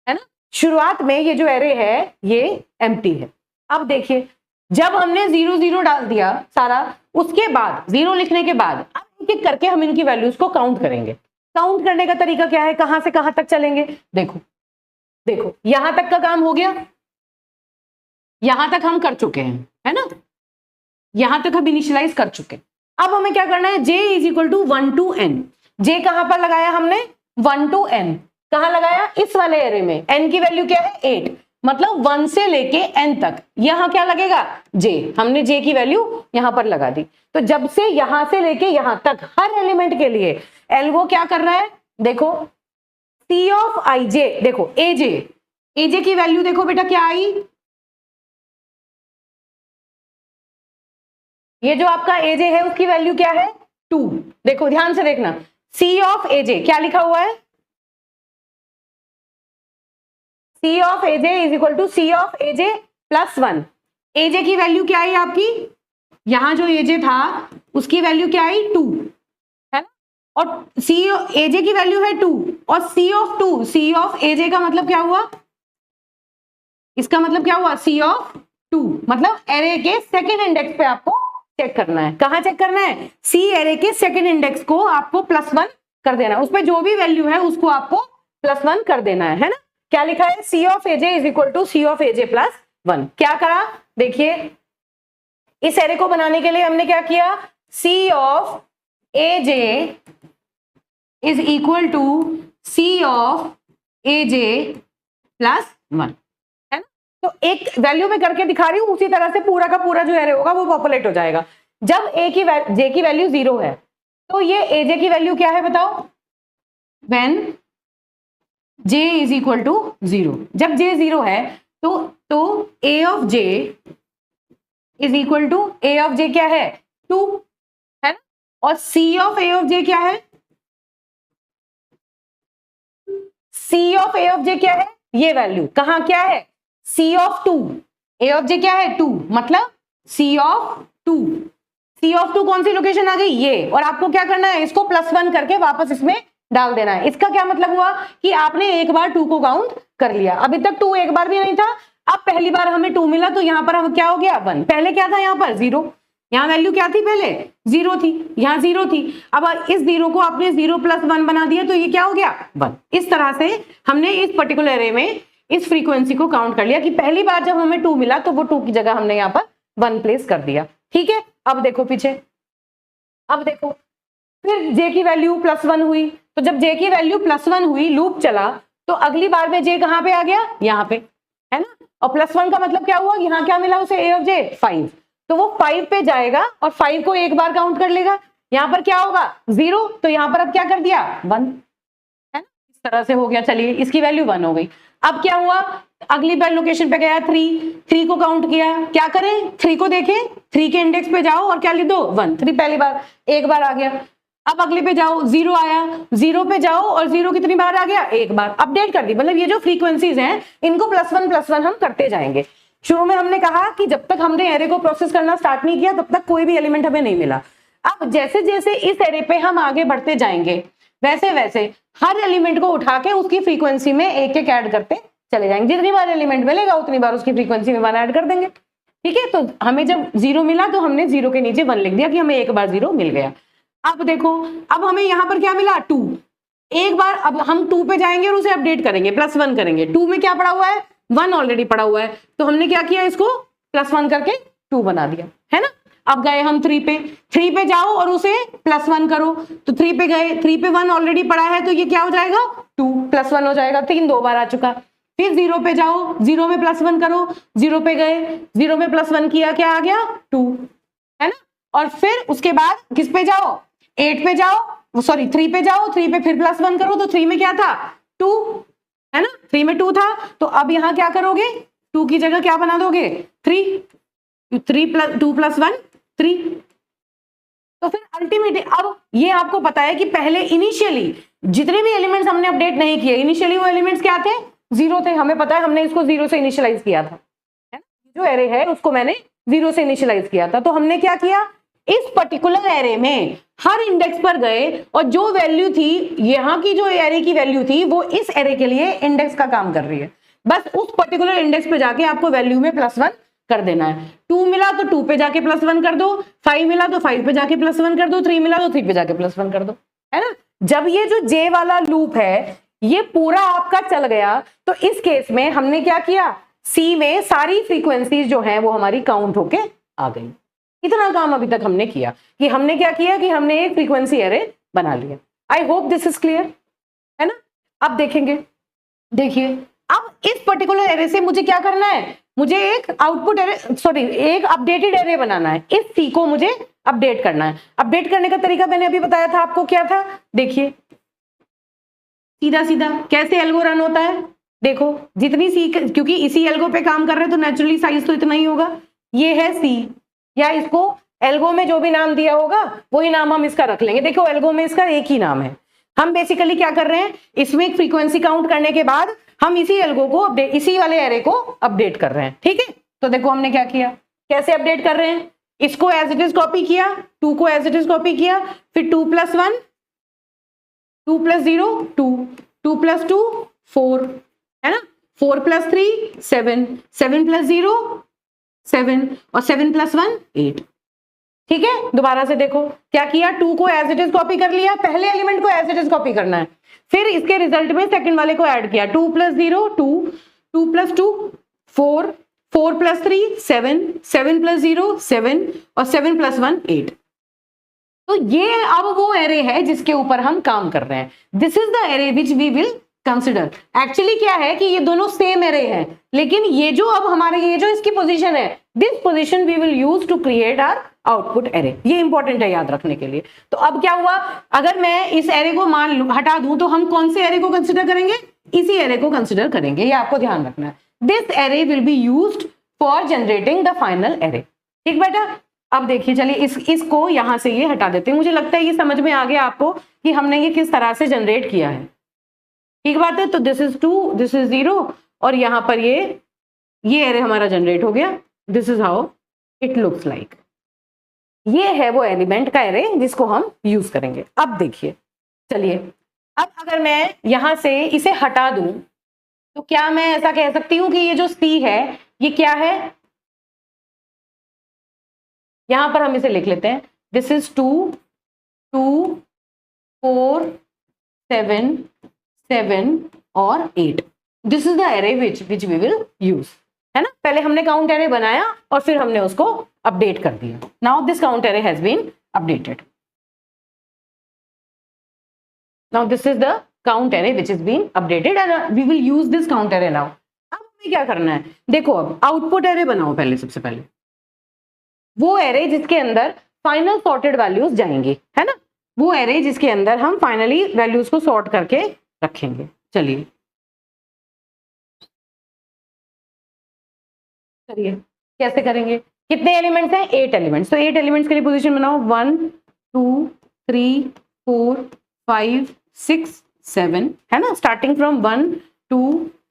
है ना। शुरुआत में ये जो एरे है ये एम्प्टी है। अब देखिए जब हमने 0 0 डाल दिया सारा, उसके बाद 0 लिखने के बाद अब एक एक करके हम इनकी वैल्यूज को काउंट करेंगे। काउंट करने का तरीका क्या है, कहां से कहां तक चलेंगे, देखो यहां तक का काम हो गया, यहां तक हम कर चुके हैं, है ना, यहां तक हम इनिशियलाइज कर चुके हैं। अब हमें क्या करना है, j is equal to 1 to n। j कहां पर लगाया हमने, 1 to n, कहां लगाया, इस वाले एरे में। n की वैल्यू क्या है, 8, मतलब 1 से लेके n तक यहां क्या लगेगा, j। हमने j की वैल्यू यहां पर लगा दी। तो जब से यहां से लेके यहां तक हर एलिमेंट के लिए एल्गो क्या कर रहा है, देखो c ऑफ ij, देखो aj की वैल्यू देखो बेटा क्या आई, ये जो आपका aj है उसकी वैल्यू क्या है, 2। देखो ध्यान से देखना, c ऑफ aj क्या लिखा हुआ है, c of aj is equal to c of aj plus 1। aj की वैल्यू क्या आई आपकी, यहां जो aj था उसकी वैल्यू क्या आई, 2, है ना, और aj की वैल्यू है 2 और c ऑफ aj का मतलब क्या हुआ, इसका मतलब क्या हुआ, c ऑफ 2, मतलब एरे के सेकेंड इंडेक्स पे आपको चेक करना है। कहां चेक करना है, सी एरे के सेकेंड इंडेक्स को आपको +1 कर देना है, उसमें जो भी वैल्यू है उसको आपको +1 कर देना है ना। क्या लिखा है, C of A J is equal to C of A J +1। क्या करा, देखिए इस एरे को बनाने के लिए हमने क्या किया, C of A J is equal to C of A J +1, है ना। तो एक वैल्यू में करके दिखा रही हूं, उसी तरह से पूरा का पूरा जो एरे होगा वो पॉपुलेट हो जाएगा। जब जे की वैल्यू 0 है तो ये एजे की वैल्यू क्या है बताओ, when j is equal to 0। जब j 0 है तो a of j is equal to a of j क्या है 2, है ना, और c of a of j क्या है, c of a of j क्या है, ये वैल्यू कहां क्या है c of 2, a of j क्या है 2, मतलब c ऑफ 2, c ऑफ 2 कौन सी लोकेशन आ गई ये, और आपको क्या करना है इसको +1 करके वापस इसमें डाल देना है। इसका क्या मतलब हुआ कि आपने एक बार 2 को काउंट कर लिया, अभी तक 2 एक बार भी नहीं था, अब पहली बार हमें 2 मिला तो यहां पर हम क्या हो गया 1, पहले क्या था यहां पर 0, यहाँ वैल्यू क्या थी पहले 0 थी, यहाँ 0 थी, अब इस 0 को आपने 0 + 1 बना दिया तो ये क्या हो गया 1। इस तरह से हमने इस पर्टिकुलर एरे में इस फ्रीक्वेंसी को काउंट कर लिया कि पहली बार जब हमें 2 मिला तो वो 2 की जगह हमने यहाँ पर 1 प्लेस कर दिया। ठीक है, अब देखो पीछे, अब देखो फिर j की वैल्यू +1 हुई, तो जब j की वैल्यू +1 हुई लूप चला तो अगली बार में j कहां पे आ गया यहाँ पे, है ना, और +1 का मतलब क्या हुआ, यहाँ क्या मिला उसे a ऑफ j 5, तो वो 5 पे जाएगा और 5 को एक बार काउंट कर लेगा, यहाँ पर क्या होगा 0, तो यहाँ पर अब क्या कर दिया 1, है ना, इस तरह से हो गया। चलिए इसकी वैल्यू 1 हो गई। अब क्या हुआ, अगली बार लोकेशन पे गया 3 को काउंट किया, क्या करें 3 को देखें, 3 के इंडेक्स पे जाओ और क्या लिख दो 1, 3 पहली बार एक बार आ गया। अब अगले पे जाओ 0 आया, 0 पे जाओ और 0 कितनी बार आ गया एक बार, अपडेट कर दी, मतलब ये जो फ्रीक्वेंसीज हैं इनको +1 हम करते जाएंगे। शुरू में हमने कहा कि जब तक हमने एरे को प्रोसेस करना स्टार्ट नहीं किया तब तक कोई भी एलिमेंट हमें नहीं मिला। अब जैसे जैसे इस एरे पे हम आगे बढ़ते जाएंगे वैसे वैसे हर एलिमेंट को उठा के उसकी फ्रीक्वेंसी में एक एक ऐड करते चले जाएंगे, जितनी बार एलिमेंट मिलेगा उतनी बार उसकी फ्रीक्वेंसी में 1 ऐड कर देंगे। ठीक है, तो हमें जब 0 मिला तो हमने 0 के नीचे 1 लिख दिया कि हमें एक बार 0 मिल गया। अब देखो, अब हमें यहां पर क्या मिला 2, एक बार अब हम 2 पे जाएंगे और उसे अपडेट करेंगे, +1 करेंगे, 2 में क्या पड़ा हुआ है 1 ऑलरेडी पड़ा हुआ है, तो हमने क्या किया इसको +1 करके 2 बना दिया, है ना। अब गए हम 3 पे जाओ और उसे +1 करो, तो 3 पे गए, 3 पे 1 ऑलरेडी पड़ा है तो ये क्या हो जाएगा 2 +1 हो जाएगा, 3 2 बार आ चुका। फिर 0 पे जाओ, 0 में +1 करो, 0 पे गए, 0 में +1 किया, क्या आ गया 2, है ना। और फिर उसके बाद किस पे जाओ 8 पे जाओ, सॉरी 3 पे जाओ, 3 पे फिर +1 करो, तो 3 में क्या था 2, है ना, 3 में 2 था, तो अब यहां क्या करोगे 2 की जगह क्या बना दोगे 3, 2 + 1 3। तो फिर अल्टीमेटली अब ये आपको पता है कि पहले इनिशियली जितने भी एलिमेंट्स हमने अपडेट नहीं किए, इनिशियली वो एलिमेंट्स क्या थे 0 थे, हमें पता है हमने इसको 0 से इनिशियलाइज किया था, है ना, जो एरे है उसको मैंने 0 से इनिशियलाइज किया था। तो हमने क्या किया, इस पर्टिकुलर एरे में हर इंडेक्स पर गए और जो वैल्यू थी यहां की, जो एरे की वैल्यू थी वो इस एरे के लिए इंडेक्स का काम कर रही है, बस उस पर्टिकुलर इंडेक्स पे जाके आपको वैल्यू में +1 कर देना है। 2 मिला तो 2 पे जाके +1 कर दो, 5 मिला तो 5 पे जाके +1 कर दो, 3 मिला तो 3 पे जाके +1 कर दो, है ना। जब ये जो जे वाला लूप है ये पूरा आपका चल गया तो इस केस में हमने क्या किया, सी में सारी फ्रीक्वेंसीज जो है वो हमारी काउंट होके आ गई। इतना काम अभी तक हमने किया कि हमने क्या किया कि हमने एक फ्रीक्वेंसी एरे बना लिया। I hope this is clear, है ना। अब देखेंगे, देखिए अब इस पर्टिकुलर एरे से मुझे क्या करना है, मुझे एक आउटपुट एरे, सॉरी एक अपडेटेड एरे बनाना है, इस सी को मुझे अपडेट करना है। अपडेट करने का तरीका मैंने अभी बताया था आपको, क्या था, देखिए सीधा सीधा कैसे एल्गो रन होता है। देखो जितनी सी, क्योंकि इसी एल्गो पे काम कर रहे हैं तो नेचुरली साइज तो इतना ही होगा, ये है सी, या इसको एल्गो में जो भी नाम दिया होगा वही नाम हम इसका रख लेंगे। देखो एल्गो में इसका एक ही नाम है। हम बेसिकली क्या कर रहे हैं, इसमें एक फ्रीक्वेंसी काउंट करने के बाद हम इसी एल्गो को अपडेट, इसी वाले एरे को अपडेट कर रहे हैं। ठीक है, तो देखो हमने क्या किया, कैसे अपडेट कर रहे हैं, इसको एज इट इज कॉपी किया, 2 को एज इट इज कॉपी किया, फिर 2 + 1 2 + 0 2 2 + 2 4, है ना, 4 + 3 7 7 + 0 7 और 7 + 1 8। ठीक है, दोबारा से देखो क्या किया, 2 को एज इट इज कॉपी कर लिया, पहले एलिमेंट को एज इट इज कॉपी करना है, फिर इसके रिजल्ट में सेकंड वाले को ऐड किया, 2 + 0 2 2 + 2 4 4 + 3 7 7 + 0 7 और 7 + 1 8। तो ये अब वो एरे है जिसके ऊपर हम काम कर रहे हैं। This is the array which we will consider. Actually क्या है कि ये दोनों सेम एरे हैं, लेकिन ये जो अब हमारे ये जो इसकी पोजीशन है, this position we will use to create our output array. ये इंपॉर्टेंट है याद रखने के लिए। तो अब क्या हुआ, अगर मैं इस एरे को हटा दूं तो हम कौन से एरे को कंसिडर करेंगे, इसी एरे को कंसिडर करेंगे, ये आपको ध्यान रखना है। This array will be used for generating the final array. ठीक बेटा, अब देखिए चलिए इसको यहां से ये हटा देते हैं। मुझे लगता है ये समझ में आ गया आपको कि हमने ये किस तरह से जनरेट किया है। ठीक बात है, तो दिस इज 2, दिस इज 0 और यहां पर ये एरे हमारा जनरेट हो गया। This is how it looks like. ये है वो एलिमेंट का एरे जिसको हम यूज करेंगे। अब देखिए चलिए, अब अगर मैं यहां से इसे हटा दूं तो क्या मैं ऐसा कह सकती हूं कि ये जो C है ये क्या है, यहां पर हम इसे लिख लेते हैं। दिस इज 2 2 4 7 7 और 8। This is the array which we will use, है ना। पहले हमने काउंट एरे बनाया और फिर हमने उसको अपडेट कर दिया। Now this count array has been updated. Now this is the count array which is been updated and we will use this count array now. अब हमें क्या करना है, देखो अब आउटपुट एरे बनाओ पहले, सबसे पहले वो एरे जिसके अंदर फाइनल सॉर्टेड वैल्यूज जाएंगी, है ना, वो एरे जिसके अंदर हम फाइनली वैल्यूज को सॉर्ट करके रखेंगे। चलिए कैसे करेंगे, कितने एलिमेंट्स हैं, 8 एलिमेंट्स। तो 8 एलिमेंट्स के लिए पोजीशन बनाओ 1 2 3 4 5 6 7, है ना, स्टार्टिंग फ्रॉम 1 2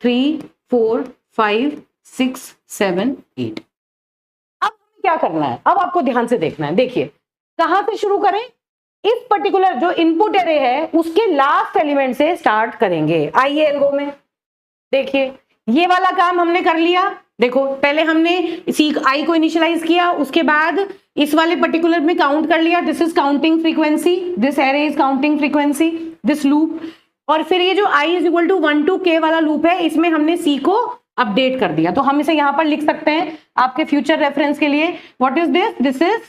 3 4 5 6 7 8। अब हमें क्या करना है, अब आपको ध्यान से देखना है। देखिए कहां से शुरू करें, इस पर्टिकुलर जो इनपुट एरे है उसके लास्ट एलिमेंट से स्टार्ट करेंगे। आइए एल्गो में देखिए, ये वाला काम हमने कर लिया। देखो पहले हमने इसी आई को इनिशियलाइज किया, उसके बाद इस वाले पर्टिकुलर में काउंट कर लिया। This is counting frequency, this array is counting frequency, this loop. और फिर ये जो i is equal to 1 to k वाला लूप है, इसमें हमने c को अपडेट कर दिया। तो हम इसे यहां पर लिख सकते हैं आपके फ्यूचर रेफरेंस के लिए। What is this, this is,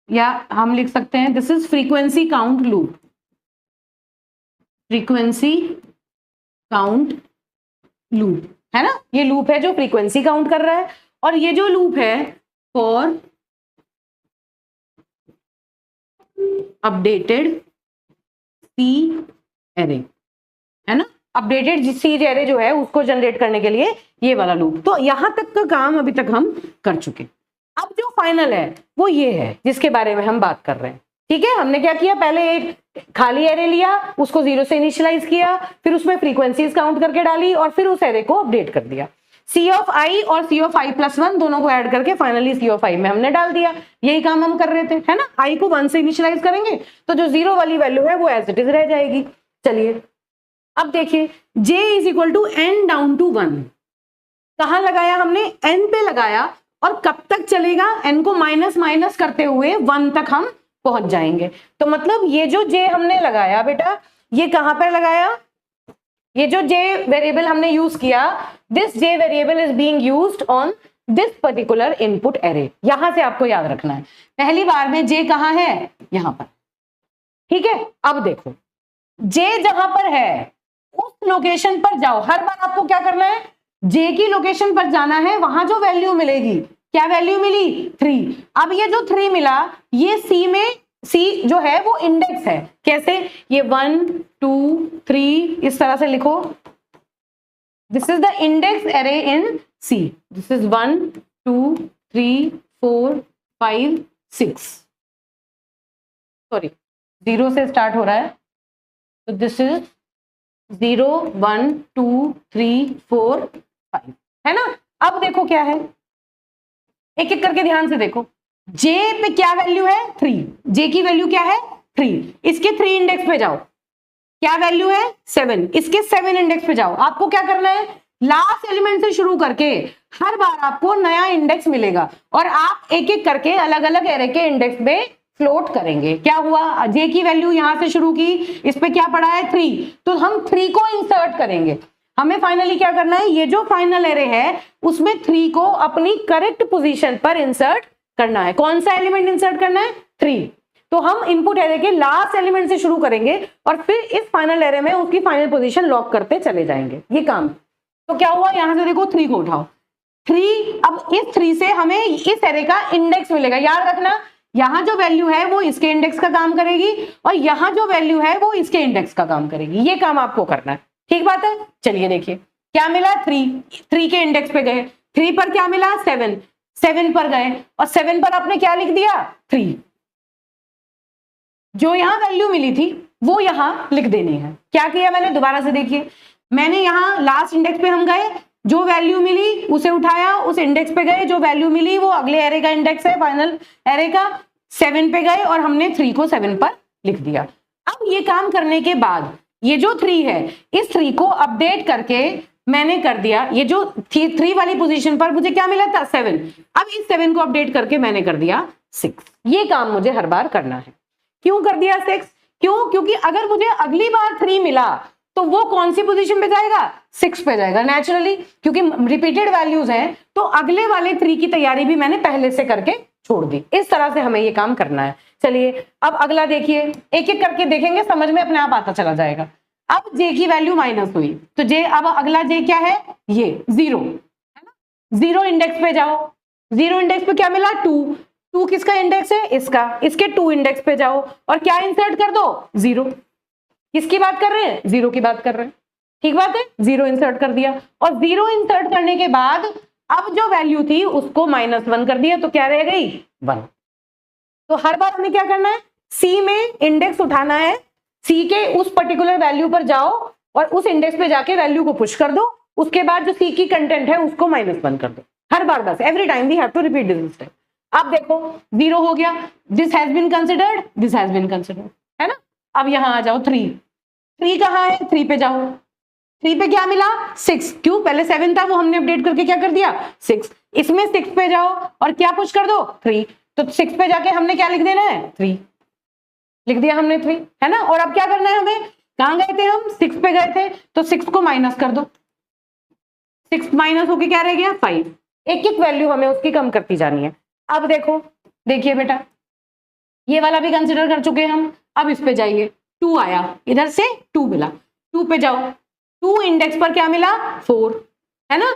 या हम लिख सकते हैं this is frequency count loop, frequency count loop, है ना। ये लूप है जो फ्रीक्वेंसी काउंट कर रहा है, और ये जो लूप है फॉर अपडेटेड सी एरे, है ना, अपडेटेड सी एरे जो है उसको जनरेट करने के लिए ये वाला लूप। तो यहां तक का काम अभी तक हम कर चुके। अब जो फाइनल है वो ये है जिसके बारे में हम बात कर रहे हैं। ठीक है, हमने क्या किया, पहले एक खाली एरे लिया, उसको 0 से इनिशियलाइज किया, फिर उसमें फ्रीक्वेंसीज काउंट करके डाली और फिर उस एरे को अपडेट कर दिया। C ऑफ i और C ऑफ i प्लस 1 दोनों को ऐड करके फाइनली C ऑफ i में हमने डाल दिया। यही काम हम कर रहे थे, है ना। i को 1 से इनिशियलाइज करेंगे तो जो 0 वाली वैल्यू है वो एज इट इज रह जाएगी। चलिए अब देखिए, j is equal to n down to 1। कहां लगाया हमने, n पे लगाया, और कब तक चलेगा, n को माइनस माइनस करते हुए 1 तक हम पहुंच जाएंगे। तो मतलब ये जो j हमने लगाया बेटा, ये कहां पर लगाया, ये जो j वेरिएबल हमने यूज किया, this j variable is being used on this particular input array. यहां से आपको याद रखना है, पहली बार में j कहां है, यहां पर। ठीक है, अब देखो j जहां पर है उस लोकेशन पर जाओ। हर बार आपको क्या करना है, j की लोकेशन पर जाना है, वहां जो वैल्यू मिलेगी, क्या वैल्यू मिली, 3। अब ये जो 3 मिला, ये c में, c जो है वो इंडेक्स है। कैसे, ये 1 2 3 इस तरह से लिखो, this is the index array in c। This is 1 2 3 4 5 6, sorry 0 से स्टार्ट हो रहा है, तो दिस इज 0 1 2 3 4 5, है ना। अब देखो क्या है, एक एक करके ध्यान से देखो। j पे क्या वैल्यू है, 3। j की वैल्यू क्या है, 3। इसके 3 इंडेक्स पे जाओ, क्या वैल्यू है, 7। इसके 7 इंडेक्स पे जाओ। आपको क्या करना है, लास्ट एलिमेंट से शुरू करके हर बार आपको नया इंडेक्स मिलेगा और आप एक एक करके अलग अलग एरे के इंडेक्स पे फ्लोट करेंगे। क्या हुआ, j की वैल्यू यहां से शुरू की, इस पे क्या पड़ा है, 3, तो हम 3 को इंसर्ट करेंगे। हमें फाइनली क्या करना है, ये जो फाइनल एरे है उसमें 3 को अपनी करेक्ट पोजीशन पर इंसर्ट करना है। कौन सा एलिमेंट इंसर्ट करना है, 3। तो हम इनपुट एरे के लास्ट एलिमेंट से शुरू करेंगे और फिर इस फाइनल एरे में उसकी फाइनल पोजीशन लॉक करते चले जाएंगे, ये काम। तो क्या हुआ, यहां से देखो 3 को उठाओ, 3, अब इस 3 से हमें इस एरे का इंडेक्स मिलेगा। याद रखना, यहां जो वैल्यू है वो इसके इंडेक्स का काम करेगी और यहां जो वैल्यू है वो इसके इंडेक्स का काम करेगी, ये काम आपको करना है, ठीक बात है। चलिए देखिए क्या मिला, 3 के इंडेक्स पे गए, 3 पर क्या मिला, 7 पर गए और 7 पर आपने क्या लिख दिया, 3। जो यहां वैल्यू मिली थी वो यहां लिख देनी है। क्या किया मैंने, दोबारा से देखिए, मैंने यहां लास्ट इंडेक्स पे हम गए, जो वैल्यू मिली उसे उठाया, उस इंडेक्स पे गए, जो वैल्यू मिली वो अगले एरे का इंडेक्स है, फाइनल एरे का, 7 पे गए और हमने 3 को 7 पर लिख दिया। अब ये काम करने के बाद ये जो 3 है, इस 3 को अपडेट करके मैंने कर दिया, ये जो 3 वाली पोजीशन पर मुझे क्या मिला था, 7, अब इस 7 को अपडेट करके मैंने कर दिया 6। ये काम मुझे हर बार करना है। क्यों कर दिया 6, क्यों, क्योंकि अगर मुझे अगली बार 3 मिला तो वो कौन सी पोजीशन पे जाएगा, 6 पे जाएगा नेचुरली, क्योंकि रिपीटेड वैल्यूज हैं, तो अगले वाले 3 की तैयारी भी मैंने पहले से करके छोड़ दी। इस तरह से हमें ये काम करना है। चलिए अब अगला देखिए, एक एक करके देखेंगे, समझ में अपने आप आता चला जाएगा। अब जे की वैल्यू माइनस हुई तो जे, अब अगला जे क्या है, ये 0 है ना। 0 इंडेक्स पे जाओ, 0 इंडेक्स पे क्या मिला, 2 किसका इंडेक्स है, इसका, इसके 2 इंडेक्स पे जाओ और क्या इंसर्ट कर दो, 0। किसकी बात कर रहे हैं, 0 की बात कर रहे हैं, ठीक बात है। 0 इंसर्ट कर दिया और 0 इंसर्ट करने के बाद अब जो वैल्यू थी उसको -1 कर दिया, तो क्या रह गई, 1। तो हर बार हमें क्या करना है, सी में इंडेक्स उठाना है, सी के उस पर्टिकुलर वैल्यू पर जाओ और उस इंडेक्स पे जाके वैल्यू को पुश कर दो, उसके बाद जो सी की कंटेंट है उसको -1 कर दो। हर बार, बस every time we have to repeat this step. अब देखो 0 हो गया, this has been considered, this has been considered, है ना। अब यहां आ जाओ, 3 कहां है, 3 पे जाओ, 3 पे क्या मिला, 6, क्यों, पहले 7 था वो हमने अपडेट करके क्या कर दिया, 6। इसमें 6 पे जाओ और क्या पुश कर दो, 3, तो 6 पे जाके हमने क्या लिख देना है, 3 लिख दिया हमने, 3, है ना। और अब क्या करना है हमें, कहां गए थे हम, 6 पे गए थे, तो 6 को माइनस कर दो, 6 माइनस होके क्या रह गया, 5। एक एक वैल्यू हमें उसकी कम करती जानी है। अब देखो, देखिए बेटा, ये वाला भी कंसिडर कर चुके हम। अब इस पे जाइए, 2 आया, इधर से 2 मिला, 2 पे जाओ, 2 इंडेक्स पर क्या मिला, 4, है ना।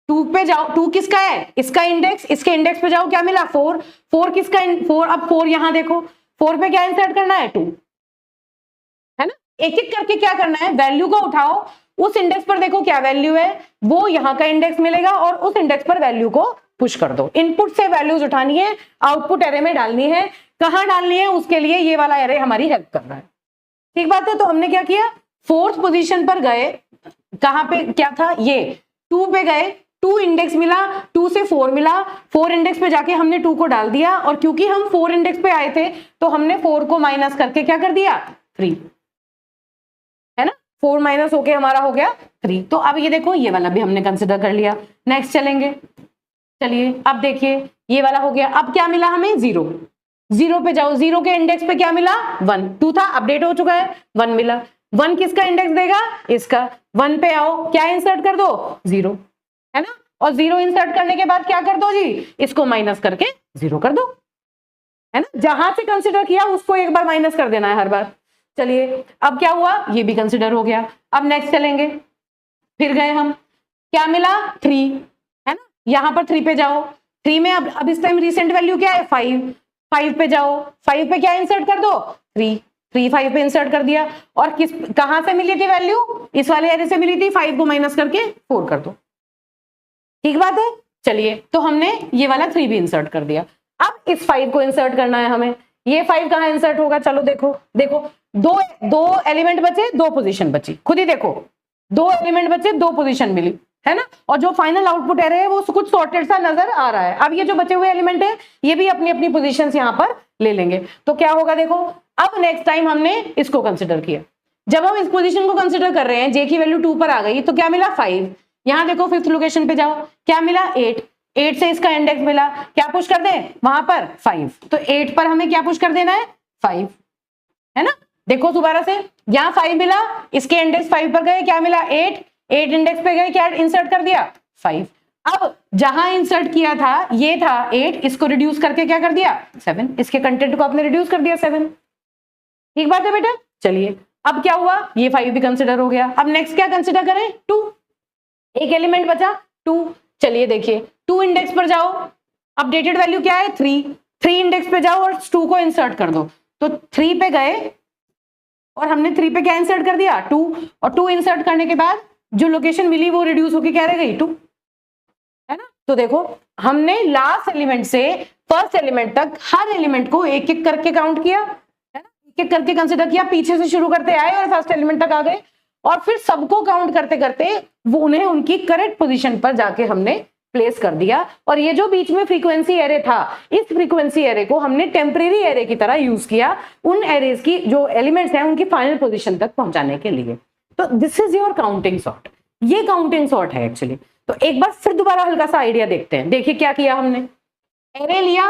2 पे जाओ, 2 किसका है, इसका इंडेक्स, इसके इंडेक्स पे जाओ, क्या मिला, 4, 4 किसका, 4, अब 4 यहां देखो, 4 पे क्या इंसर्ट करना है, 2, है ना। एक एक करके क्या करना है, वैल्यू को उठाओ, उस इंडेक्स पर देखो क्या वैल्यू है, वो यहां का इंडेक्स मिलेगा और उस इंडेक्स पर वैल्यू को पुश कर दो। इनपुट से वैल्यूज उठानी है, आउटपुट एरे में डालनी है, कहां डालनी है, उसके लिए ये वाला एरे हमारी हेल्प कर रहा है, ठीक बात है। तो हमने क्या किया, 4th पोजीशन पर गए, कहां पे क्या था, ये 2 पे गए, 2 इंडेक्स मिला, 2 से 4 मिला, 4 इंडेक्स पे जाके हमने 2 को डाल दिया और क्योंकि हम 4 इंडेक्स पे आए थे तो हमने 4 को माइनस करके क्या कर दिया, 3, है ना। 4 माइनस होके हमारा हो गया 3। तो अब ये देखो, ये वाला भी हमने कंसिडर कर लिया। नेक्स्ट चलेंगे, चलिए अब देखिए, ये वाला हो गया। अब क्या मिला हमें, 0 पे जाओ, 0 के इंडेक्स पे क्या मिला, 1, 2 था, अपडेट हो चुका है, 1 मिला, 1 किसका इंडेक्स देगा, इसका, 1 पे आओ, क्या इंसर्ट कर दो, 0, है ना। और 0 इंसर्ट करने के बाद क्या कर दो जी, इसको माइनस करके 0 कर दो, है ना। जहां से कंसिडर किया उसको एक बार माइनस कर देना है हर बार। चलिए अब क्या हुआ, ये भी कंसिडर हो गया। अब नेक्स्ट चलेंगे, फिर गए हम, क्या मिला, 3, है ना। यहां पर 3 पे जाओ, 3 में अब इस टाइम रिसेंट वैल्यू क्या है, 5 पे जाओ, 5 पे क्या इंसर्ट कर दो, 3, 5 पे इंसर्ट कर दिया और कहां से मिली थी वैल्यू, इस वाले एरे से मिली थी, 5 को माइनस करके 4 कर दो, ठीक बात है। चलिए तो हमने ये वाला 3 भी इंसर्ट कर दिया। अब इस 5 को इंसर्ट करना है हमें, ये 5 कहां इंसर्ट होगा, चलो देखो, दो एलिमेंट बचे, 2 पोजीशन बची, खुद ही देखो, 2 एलिमेंट बचे, 2 पोजीशन मिली, है ना। और जो फाइनल आउटपुट एरे है वो कुछ सॉर्टेड सा नजर आ रहा है। अब ये जो बचे हुए एलिमेंट है ये भी अपनी अपनी पोजीशंस यहां पर ले लेंगे। तो क्या होगा, देखो अब नेक्स्ट टाइम हमने इसको कंसिडर किया, जब हम इस पोजीशन को कंसिडर कर रहे हैं, जे की वैल्यू 2 पर आ गई, तो क्या मिला, 5, यहां देखो 5th लोकेशन पे जाओ, क्या मिला, 8 से इसका इंडेक्स मिला, क्या पुश कर दे वहां पर, 5, तो 8 पर हमें क्या पुश कर देना है, 5, है ना। देखो दोबारा से, यहां 5 मिला, इसके इंडेक्स 5 पर गए, क्या मिला, 8 इंडेक्स पे गए, क्या इंसर्ट कर दिया, 5। अब जहां इंसर्ट किया था ये था 8, इसको रिड्यूस करके क्या कर दिया 7, इसके कंटेंट को आपने रिड्यूस कर दिया 7। ठीक बात है बेटा। चलिए अब क्या हुआ, ये 5 भी कंसिडर हो गया। अब नेक्स्ट क्या कंसिडर करें, 2, एक एलिमेंट बचा 2। चलिए देखिए 2 इंडेक्स पर जाओ, अपडेटेड वैल्यू क्या है 3 इंडेक्स पे जाओ और 2 को इंसर्ट कर दो। तो 3 पे गए और हमने 3 पे क्या इंसर्ट कर दिया 2, और 2 इंसर्ट करने के बाद जो लोकेशन मिली वो रिड्यूस होके क्या रह गई 2, है ना। तो देखो हमने लास्ट एलिमेंट से फर्स्ट एलिमेंट तक हर एलिमेंट को एक एक करके काउंट किया, है ना, एक एक करके कंसिडर किया, पीछे से शुरू करते आए और फर्स्ट एलिमेंट तक आ गए, और फिर सबको काउंट करते करते वो उन्हें उनकी करेक्ट पोजीशन पर जाके हमने प्लेस कर दिया। और ये जो बीच में फ्रीक्वेंसी एरे था, इस फ्रीक्वेंसी एरे को हमने टेम्परेरी एरे की तरह यूज किया उन एरेज की जो एलिमेंट्स हैं उनकी फाइनल पोजीशन तक पहुंचाने के लिए। तो this is your counting sort, ये काउंटिंग सॉर्ट है एक्चुअली। तो एक बार फिर दोबारा हल्का सा आइडिया देखते हैं। देखिए क्या किया हमने, एरे लिया,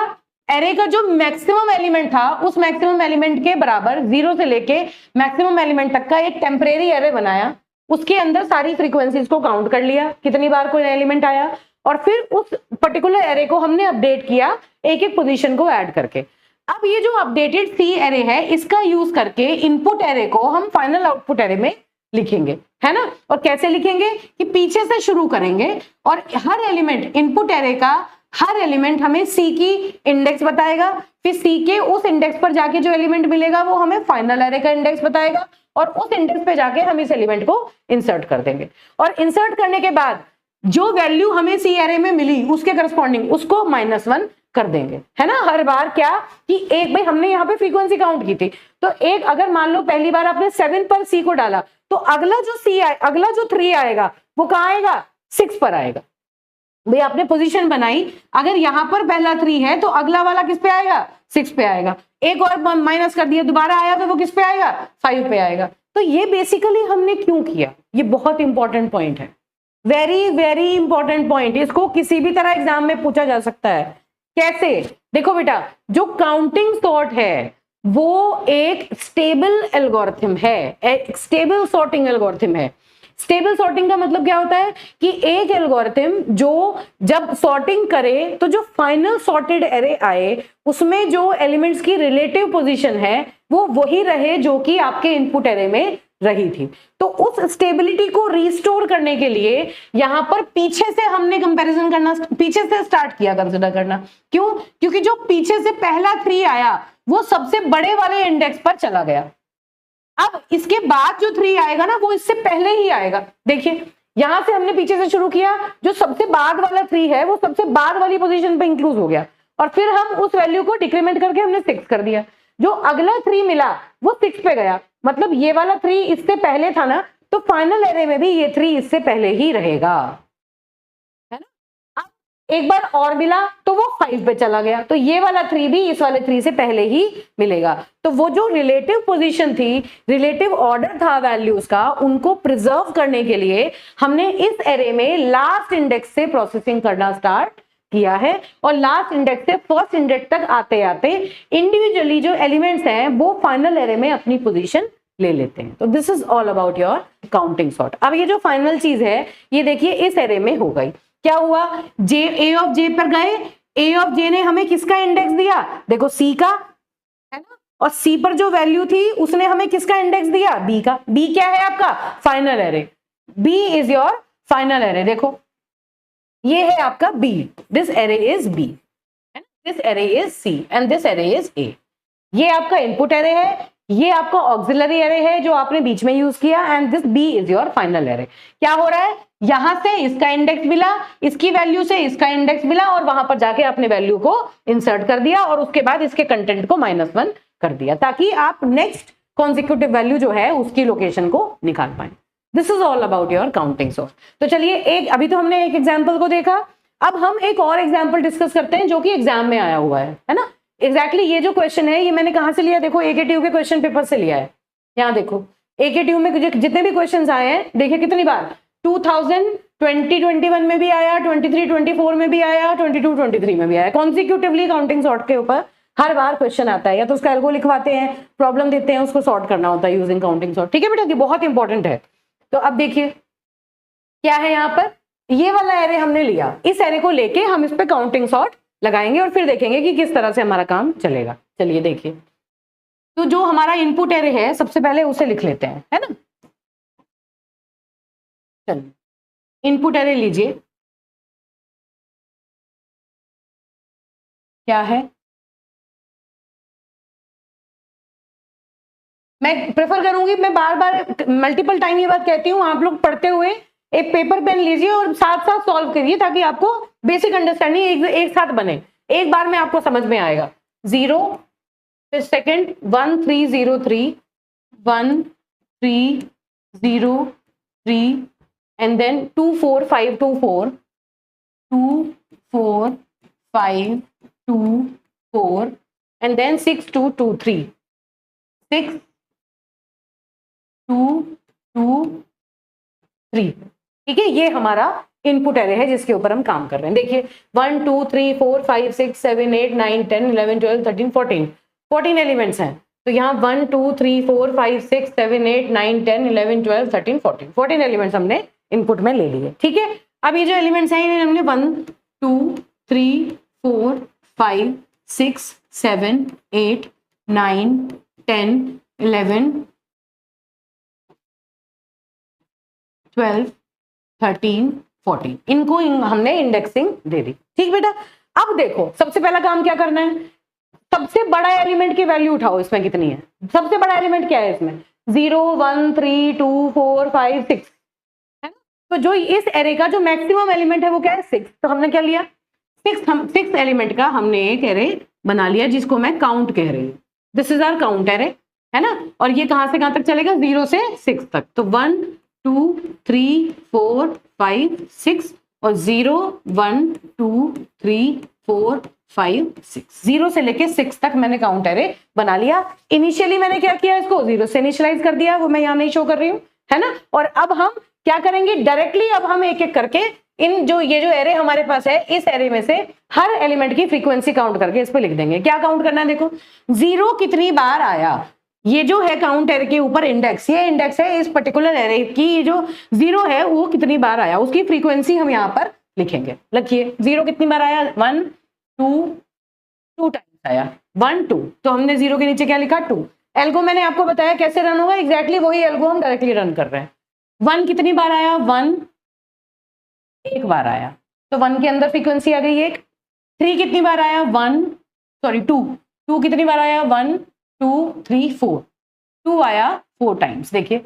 एरे का जो मैक्सिमम एलिमेंट था उस मैक्सिमम एलिमेंट के बराबर 0 से लेके मैक्सिमम एलिमेंट तक का एक टेम्परेरी एरे बनाया, उसके अंदर सारी फ्रीक्वेंसीज को काउंट कर लिया कितनी बार कोई एलिमेंट आया, और फिर उस पर्टिकुलर एरे को हमने अपडेट किया एक एक पोजीशन को ऐड करके। अब ये जो अपडेटेड सी एरे है इसका यूज करके इनपुट एरे को हम फाइनल आउटपुट एरे में लिखेंगे, है ना। और कैसे लिखेंगे कि पीछे से शुरू करेंगे और हर एलिमेंट इनपुट एरे का हर एलिमेंट हमें सी की इंडेक्स बताएगा, फिर सी के उस इंडेक्स पर जाके जो एलिमेंट मिलेगा वो हमें फाइनल एरे का इंडेक्स बताएगा, और उस इंडेक्स पे जाके हम इस एलिमेंट को इंसर्ट कर देंगे। और इंसर्ट करने के बाद जो वैल्यू हमें सी एरे में मिली उसके करस्पॉन्डिंग उसको -1 कर देंगे, है ना। हर बार क्या कि एक, भाई हमने यहाँ पे फ्रीक्वेंसी काउंट की थी, तो एक अगर मान लो पहली बार आपने 7 पर सी को डाला तो अगला जो सी अगला जो 3 आएगा वो कहाँ आएगा 6 पर आएगा। भाई आपने पोजीशन बनाई, अगर यहाँ पर पहला 3 है तो अगला वाला किस पे आएगा 6 पे आएगा, एक और माइनस कर दिया दोबारा आया तो वो किस पे आएगा 5 पे आएगा। तो ये बेसिकली हमने क्यों किया, ये बहुत इंपॉर्टेंट पॉइंट है, वेरी वेरी इंपॉर्टेंट पॉइंट। इसको किसी भी तरह एग्जाम में पूछा जा सकता है। कैसे, देखो बेटा जो काउंटिंग सॉर्ट है वो एक स्टेबल एल्गोरिथम है, एक स्टेबल सॉर्टिंग एल्गोरिथम है। स्टेबल सॉर्टिंग का मतलब क्या होता है कि एक एल्गोरिथम जो जब सॉर्टिंग करे तो जो फाइनल सॉर्टेड एरे आए उसमें जो एलिमेंट्स की रिलेटिव पोजीशन है वो वही रहे जो कि आपके इनपुट एरे में रही थी। तो उस स्टेबिलिटी को रिस्टोर करने के लिए यहां पर पीछे से हमने कंपैरिजन करना, पीछे से स्टार्ट किया कंसिडर करना। क्यों, क्योंकि जो पीछे से पहला 3 आया वो सबसे बड़े वाले इंडेक्स पर चला गया। अब इसके बाद जो 3 आएगा ना वो इससे पहले ही आएगा। देखिए यहां से हमने पीछे से शुरू किया, जो सबसे बाद वाला 3 है वो सबसे बाद वाली पोजीशन पे इंक्लूड हो गया, और फिर हम उस वैल्यू को डिक्रीमेंट करके हमने 6 कर दिया। जो अगला 3 मिला वो 6 पे गया, मतलब ये वाला 3 इससे पहले था ना, तो फाइनल एरे में भी ये 3 इससे पहले ही रहेगा, है ना। अब एक बार और मिला तो वो 5 पे चला गया, तो ये वाला 3 भी इस वाले 3 से पहले ही मिलेगा। तो वो जो रिलेटिव पोजीशन थी, रिलेटिव ऑर्डर था वैल्यूज का, उनको प्रिजर्व करने के लिए हमने इस एरे में लास्ट इंडेक्स से प्रोसेसिंग करना स्टार्ट किया है, और लास्ट इंडेक्स से फर्स्ट इंडेक्स तक आते आते इंडिविजुअली जो एलिमेंट्स हैं वो फाइनल एरे में अपनी पोजीशन ले लेते हैं। तो this is all about your counting sort. अब ये जो फाइनल चीज है ये देखिए इस एरे में हो गई, क्या हुआ, जे ए ऑफ जे पर गए, ए ऑफ जे ने हमें किसका इंडेक्स दिया, देखो सी का, है ना, और सी पर जो वैल्यू थी उसने हमें किसका इंडेक्स दिया, बी का। बी क्या है आपका final array, B is your final array. देखो ये है आपका B, this array is B, this array is C and this array is A। ये आपका इनपुट एरे है, ये आपका ऑक्सिलरी एरे है जो आपने बीच में यूज किया, and this B is your final array. क्या हो रहा है, यहां से इसका इंडेक्स मिला, इसकी वैल्यू से इसका इंडेक्स मिला, और वहां पर जाके आपने वैल्यू को इंसर्ट कर दिया, और उसके बाद इसके कंटेंट को -1 कर दिया, ताकि आप नेक्स्ट कॉन्सिक्यूटिव वैल्यू जो है उसकी लोकेशन को निकाल पाए। This is all about your counting sort. तो चलिए एक, अभी तो हमने एक एग्जाम्पल को देखा, अब हम एक और एग्जाम्पल डिस्कस करते हैं जो कि एग्जाम में आया हुआ है ना। एग्जैक्टली ये जो क्वेश्चन है ये मैंने कहां से लिया, देखो AKTU के क्वेश्चन पेपर से लिया है। यहाँ देखो AKTU में जितने भी क्वेश्चन आए हैं देखिए कितनी बार, 2021 में भी आया, 23-24 में भी आया, 22-23 में भी आया, कॉन्सिक्यूटिवली काउंटिंग सॉर्ट के ऊपर हर बार क्वेश्चन आता है। या तो उसका एल्गो लिखवाते हैं, प्रॉब्लम देते हैं, उसको सॉर्ट करना होता है यूजिंग काउंटिंग सॉर्ट। ठीक है बेटा, ये बहुत इंपॉर्टेंट है। तो अब देखिए क्या है यहाँ पर, ये वाला एरे हमने लिया, इस एरे को लेके हम इस पे काउंटिंग सॉर्ट लगाएंगे और फिर देखेंगे कि किस तरह से हमारा काम चलेगा। चलिए देखिए, तो जो हमारा इनपुट एरे है सबसे पहले उसे लिख लेते हैं, है ना। चलिए इनपुट एरे लीजिए, क्या है, मैं प्रेफर करूंगी, मैं बार बार मल्टीपल टाइम ये बात कहती हूँ, आप लोग पढ़ते हुए एक पेपर पेन लीजिए और साथ साथ सॉल्व करिए ताकि आपको बेसिक अंडरस्टैंडिंग एक साथ बने, एक बार में आपको समझ में आएगा। 0 फिर second 1 3 0 3 1 3 0 3 and then 2 4 5 2 4 2 4 5 2 4 and then 6 2 2 3 6 2 2 3। ठीक है, ये हमारा इनपुट एरे है जिसके ऊपर हम काम कर रहे हैं। देखिए 1 2 3 4 5 6 7 8 9 10 11 12 13 14 एलिमेंट्स हैं। तो यहाँ 1 2 3 4 5 6 7 8 9 10 11 12 13 14 एलिमेंट्स हमने इनपुट में ले लिए। ठीक है, अब ये जो एलिमेंट्स हैं इन्हें हमने 1 2 3 4 5 6 7 8 9 10 11 12 13 14 इनको हमने इंडेक्सिंग दे दी। ठीक बेटा, अब देखो सबसे पहला काम क्या करना है, सबसे बड़ा एलिमेंट की वैल्यू उठाओ, इसमें कितनी है, सबसे बड़ा एलिमेंट क्या है इसमें, 0 1 3 2 4 5 6 है ना। तो जो इस एरे का जो मैक्सिमम एलिमेंट है वो क्या है 6। तो हमने क्या लिया 6 एलिमेंट का हमने एक एरे बना लिया जिसको मैं काउंट कह रही हूँ। This is our count array, है ना। और ये कहां से कहां तक चलेगा, 0 से 6 तक। तो 1 2 3 4 5 6 और 0 1 2 3 4 5 6 0 से लेके 6 तक मैंने काउंट एरे बना लिया। इनिशियली मैंने क्या किया, इसको 0 से इनिशियलाइज कर दिया, वो मैं यहाँ नहीं शो कर रही हूँ, है ना। और अब हम क्या करेंगे डायरेक्टली, अब हम एक एक करके इन जो ये जो एरे हमारे पास है इस एरे में से हर एलिमेंट की फ्रीक्वेंसी काउंट करके इस पे लिख देंगे। क्या काउंट करना है, देखो 0 कितनी बार आया, ये जो है काउंट एरे के ऊपर इंडेक्स, ये इंडेक्स है इस पर्टिकुलर एरे की, ये जो 0 है वो कितनी बार आया उसकी फ्रीक्वेंसी हम यहाँ पर लिखेंगे। लिखिए 0 कितनी बार आया, 1 2 टाइम्स आया, 1 2, तो हमने 0 के नीचे क्या लिखा 2। एल्गो मैंने आपको बताया कैसे रन होगा, एग्जैक्टली वही एल्गो हम डायरेक्टली रन कर रहे हैं। 1 कितनी बार आया, 1 एक बार आया, तो 1 के अंदर फ्रीक्वेंसी आ गई एक। 3 कितनी बार आया, 2 कितनी बार आया, 1 2 3 4, 2 आया 4 टाइम्स। देखिए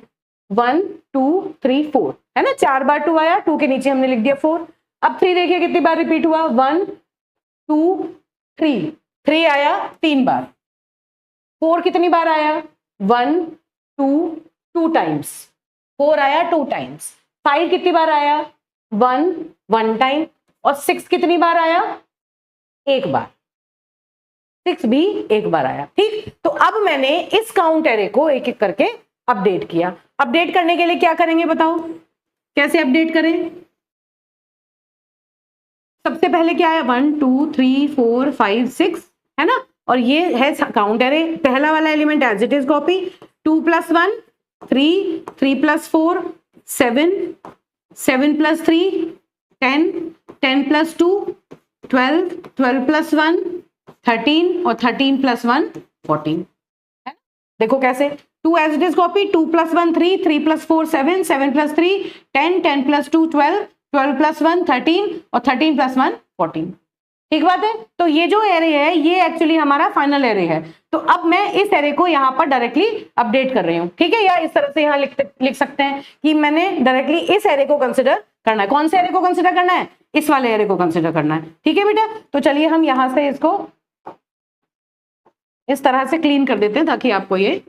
1 2 3 4 है ना, 4 बार 2 आया, 2 के नीचे हमने लिख दिया 4। अब 3 देखिए कितनी बार रिपीट हुआ, 1 2 3 आया 3 बार। 4 कितनी बार आया, 1 2 टाइम्स, 4 आया 2 टाइम्स। 5 कितनी बार आया, 1 टाइम। और 6 कितनी बार आया, एक बार, 6 भी एक बार आया। ठीक, तो अब मैंने इस काउंट एरे को एक एक करके अपडेट किया। अपडेट करने के लिए क्या करेंगे बताओ, कैसे अपडेट करें। सबसे पहले क्या है, 1 2 3 4 5 6 है ना, और ये है काउंट एरे। पहला वाला element as it is copy, 2 + 1 3 3 + 4 7 7 + 3 10 10 + 2 12 12 + 1 13 और 13 + 1 14 है। देखो कैसे, 2 एज इट इज कॉपी, 2 + 1 3 3 + 4 7 7 + 3 10 10 + 2 12 12 + 1 13 और 13 + 1 14। ठीक बात है, तो ये जो एरे है ये एक्चुअली हमारा फाइनल एरे है। तो अब मैं इस एरे को यहाँ पर डायरेक्टली अपडेट कर रही हूँ। ठीक है, या इस तरह से यहाँ लिख सकते हैं कि मैंने डायरेक्टली इस एरे को कंसिडर करना है। कौन से एरे को कंसिडर करना है, इस वाले एरे को कंसिडर करना है। ठीक है बेटा, तो चलिए हम यहां से इसको इस तरह से क्लीन कर देते हैं ताकि आपको ये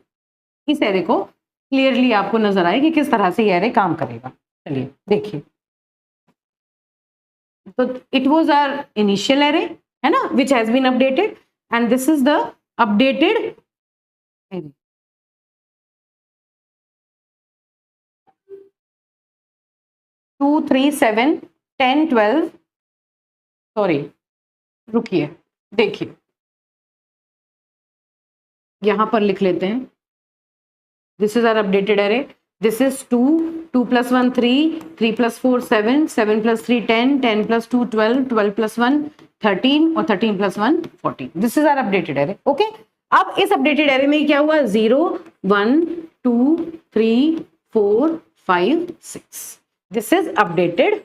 इस एरे को क्लियरली आपको नजर आए कि किस तरह से ये एरे काम करेगा। चलिए देखिए, तो it was our initial array है ना, which has been updated and this is the updated array. Two 3 7 10 12, sorry रुकिए, देखिए यहां पर लिख लेते हैं, this is our updated array, this is 2 2 + 1 3, 3 + 4 7, 7 + 3 10, 10 + 2 12, 12 + 1 13 और 13 + 1 14. This is our updated array. Okay, अब इस अपडेटेड एरे में क्या हुआ? 0 1 2 3 4 5 6. This is updated.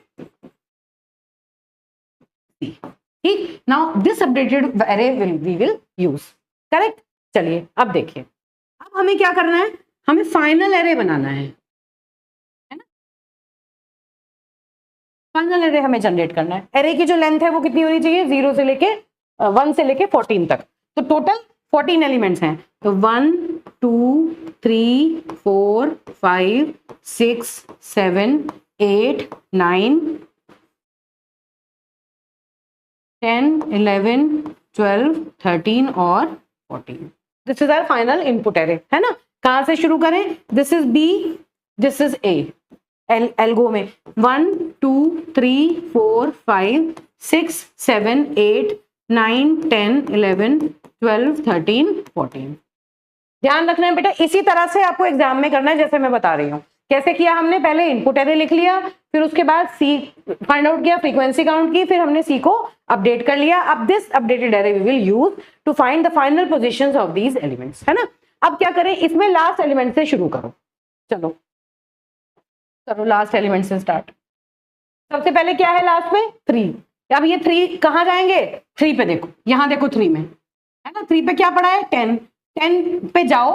ठीक, now this updated array we will use. Correct. चलिए अब देखिए, अब हमें क्या करना है? हमें फाइनल एरे बनाना है ना. फाइनल एरे हमें जनरेट करना है. एरे की जो लेंथ है वो कितनी होनी चाहिए? 0 से लेके 1 से लेके 14 तक. तो टोटल 14 एलिमेंट्स हैं. तो 1 2 3 4 5 6 7 8 9 10 11 12 13 और 14. This is our final input array, है ना. कहां से शुरू करें? This is B, this is A. Algo में 1 2 3 4 5 6 7 8 9 10 11 12 13 14. ध्यान रखना है बेटा, इसी तरह से आपको एग्जाम में करना है जैसे मैं बता रही हूँ. कैसे किया हमने? पहले इनपुट एरे लिख लिया, फिर उसके बाद सी फाइंड आउट किया, फ्रीक्वेंसी काउंट की, फिर हमने सी को अपडेट कर लिया. अब this updated array we will use to find the final positions of these elements, है ना. अब क्या करें? इसमें लास्ट एलिमेंट से शुरू करो. चलो करो लास्ट एलिमेंट से स्टार्ट. सबसे पहले क्या है लास्ट में? 3. अब ये 3 कहाँ जाएंगे? 3 पे देखो, यहां देखो 3 में, है ना. 3 पे क्या पड़ा है? 10. 10 पे जाओ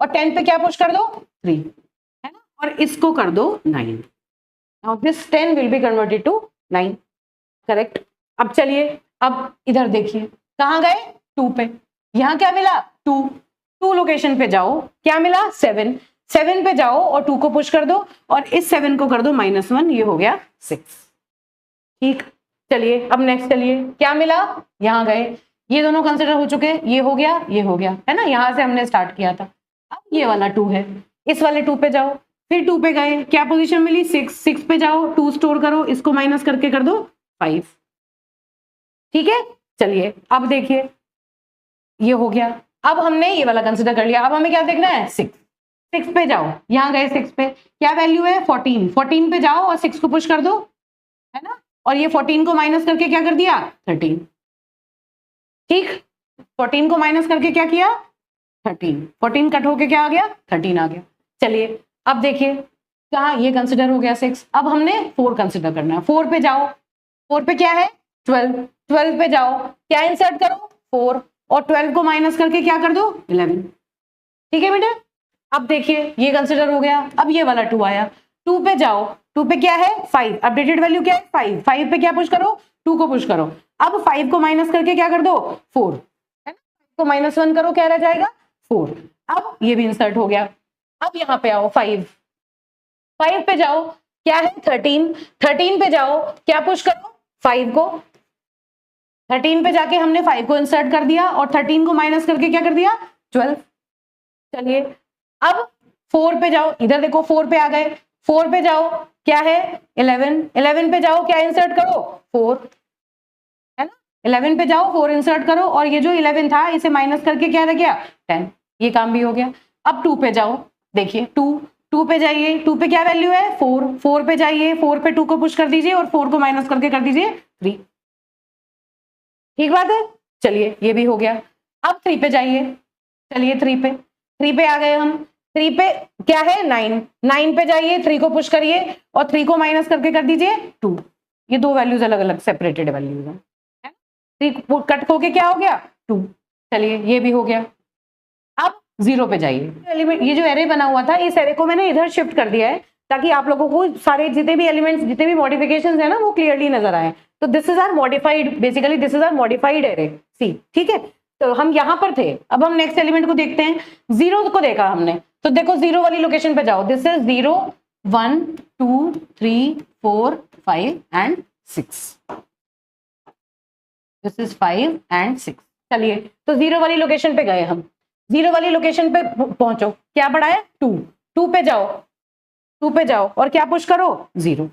और 10 पे क्या पुश कर दो? 3, है ना. और इसको कर दो 9. Now this 10 will be converted to 9. Correct. अब चलिए, अब इधर देखिए, कहाँ गए? 2 पे. यहां क्या मिला? 2 लोकेशन पे जाओ, क्या मिला? 7. 7 पे जाओ और 2 को पुश कर दो और इस 7 को कर दो -1. ये हो गया 6. ठीक. चलिए अब नेक्स्ट चलिए, क्या मिला? यहां गए, ये दोनों कंसिडर हो चुके, ये हो गया, ये हो गया, है ना. यहां से हमने स्टार्ट किया था. अब ये वाला 2 है, इस वाले 2 पे जाओ, फिर 2 पे गए, क्या पोजीशन मिली? 6. 6 पे जाओ, 2 स्टोर करो, इसको माइनस करके कर दो 5. ठीक है. चलिए अब देखिए, ये हो गया. अब हमने ये वाला कंसिडर कर लिया. अब हमें क्या देखना है? 6. 6 पे जाओ, यहां गए 6 पे, क्या वैल्यू है? 14. 14 पे जाओ और 6 को पुश कर दो, है ना. और ये 14 को माइनस करके क्या कर दिया? 13. ठीक. 14 को माइनस करके क्या किया? 13. 14 कट होके क्या आ गया? 13 आ गया. चलिए अब देखिए, कहा ये कंसिडर हो गया 6. अब हमने 4 कंसिडर करना है. 4 पे जाओ, 4 पे क्या है? 12. 12 पे जाओ, क्या इंसर्ट करो? 4. और 12 को माइनस करके क्या कर दो? 11. ठीक है बेटा. अब देखिए ये कंसिडर हो गया. अब ये वाला 2 आया, 2 पे जाओ, 2 पे क्या है? 5. अपडेटेड वैल्यू क्या है? 5. 5 पे क्या पुश करो? 2 को पुश करो. अब 5 को माइनस करके क्या कर दो? 4, है ना. तो -1 करो, क्या रह जाएगा? 4. अब ये भी इंसर्ट हो गया. अब यहां पे आओ, 5. 5 पे जाओ, क्या है? 13. 13 पे जाओ, क्या पुश करो? 5 को. 13 पे जाके हमने 5 को इंसर्ट कर दिया और 13 को माइनस करके क्या कर दिया? 12. चलिए अब 4 पे जाओ, इधर देखो 4 पे आ गए. 4 पे जाओ, क्या है? 11. 11 पे जाओ, क्या इंसर्ट करो? 4, है ना. 11 पे जाओ, 4 इंसर्ट करो और ये जो 11 था इसे माइनस करके क्या रह गया? 10. ये काम भी हो गया. अब 2 पे जाओ, देखिए 2 पे जाइए, 2 पे क्या वैल्यू है? 4. 4 पे जाइए, 4 पे 2 को पुश कर दीजिए और 4 को माइनस करके कर दीजिए 3. ठीक बात है. चलिए ये भी हो गया. अब 3 पे जाइए, चलिए 3 पे आ गए हम. 3 पे क्या है? 9. 9 पे जाइए, 3 को पुश करिए और 3 को माइनस करके कर दीजिए 2. ये 2 वैल्यूज अलग अलग सेपरेटेड वैल्यूज हैं. 3 कट होके क्या हो गया? 2. चलिए ये भी हो गया. अब 0 पे जाइए. एलिमेंट, ये जो एरे बना हुआ था, इस एरे को मैंने इधर शिफ्ट कर दिया है ताकि आप लोगों को सारे जितने भी एलिमेंट्स, जितने भी मॉडिफिकेशंस है ना, वो क्लियरली नजर आए. तो this is our modified, basically this is our modified array C. ठीक है. तो हम यहां पर थे. अब हम नेक्स्ट एलिमेंट को देखते हैं. 0 को देखा हमने, तो देखो 0 वाली लोकेशन पे जाओ. This is 0 1 2 3 4 5 and 6. This is 5 and 6. चलिए तो 0 वाली लोकेशन पे गए हम. 0 वाली लोकेशन पे पहुंचो, क्या पड़ा है? 2. 2 पे जाओ, 2 पे जाओ और क्या पुश करो? 0,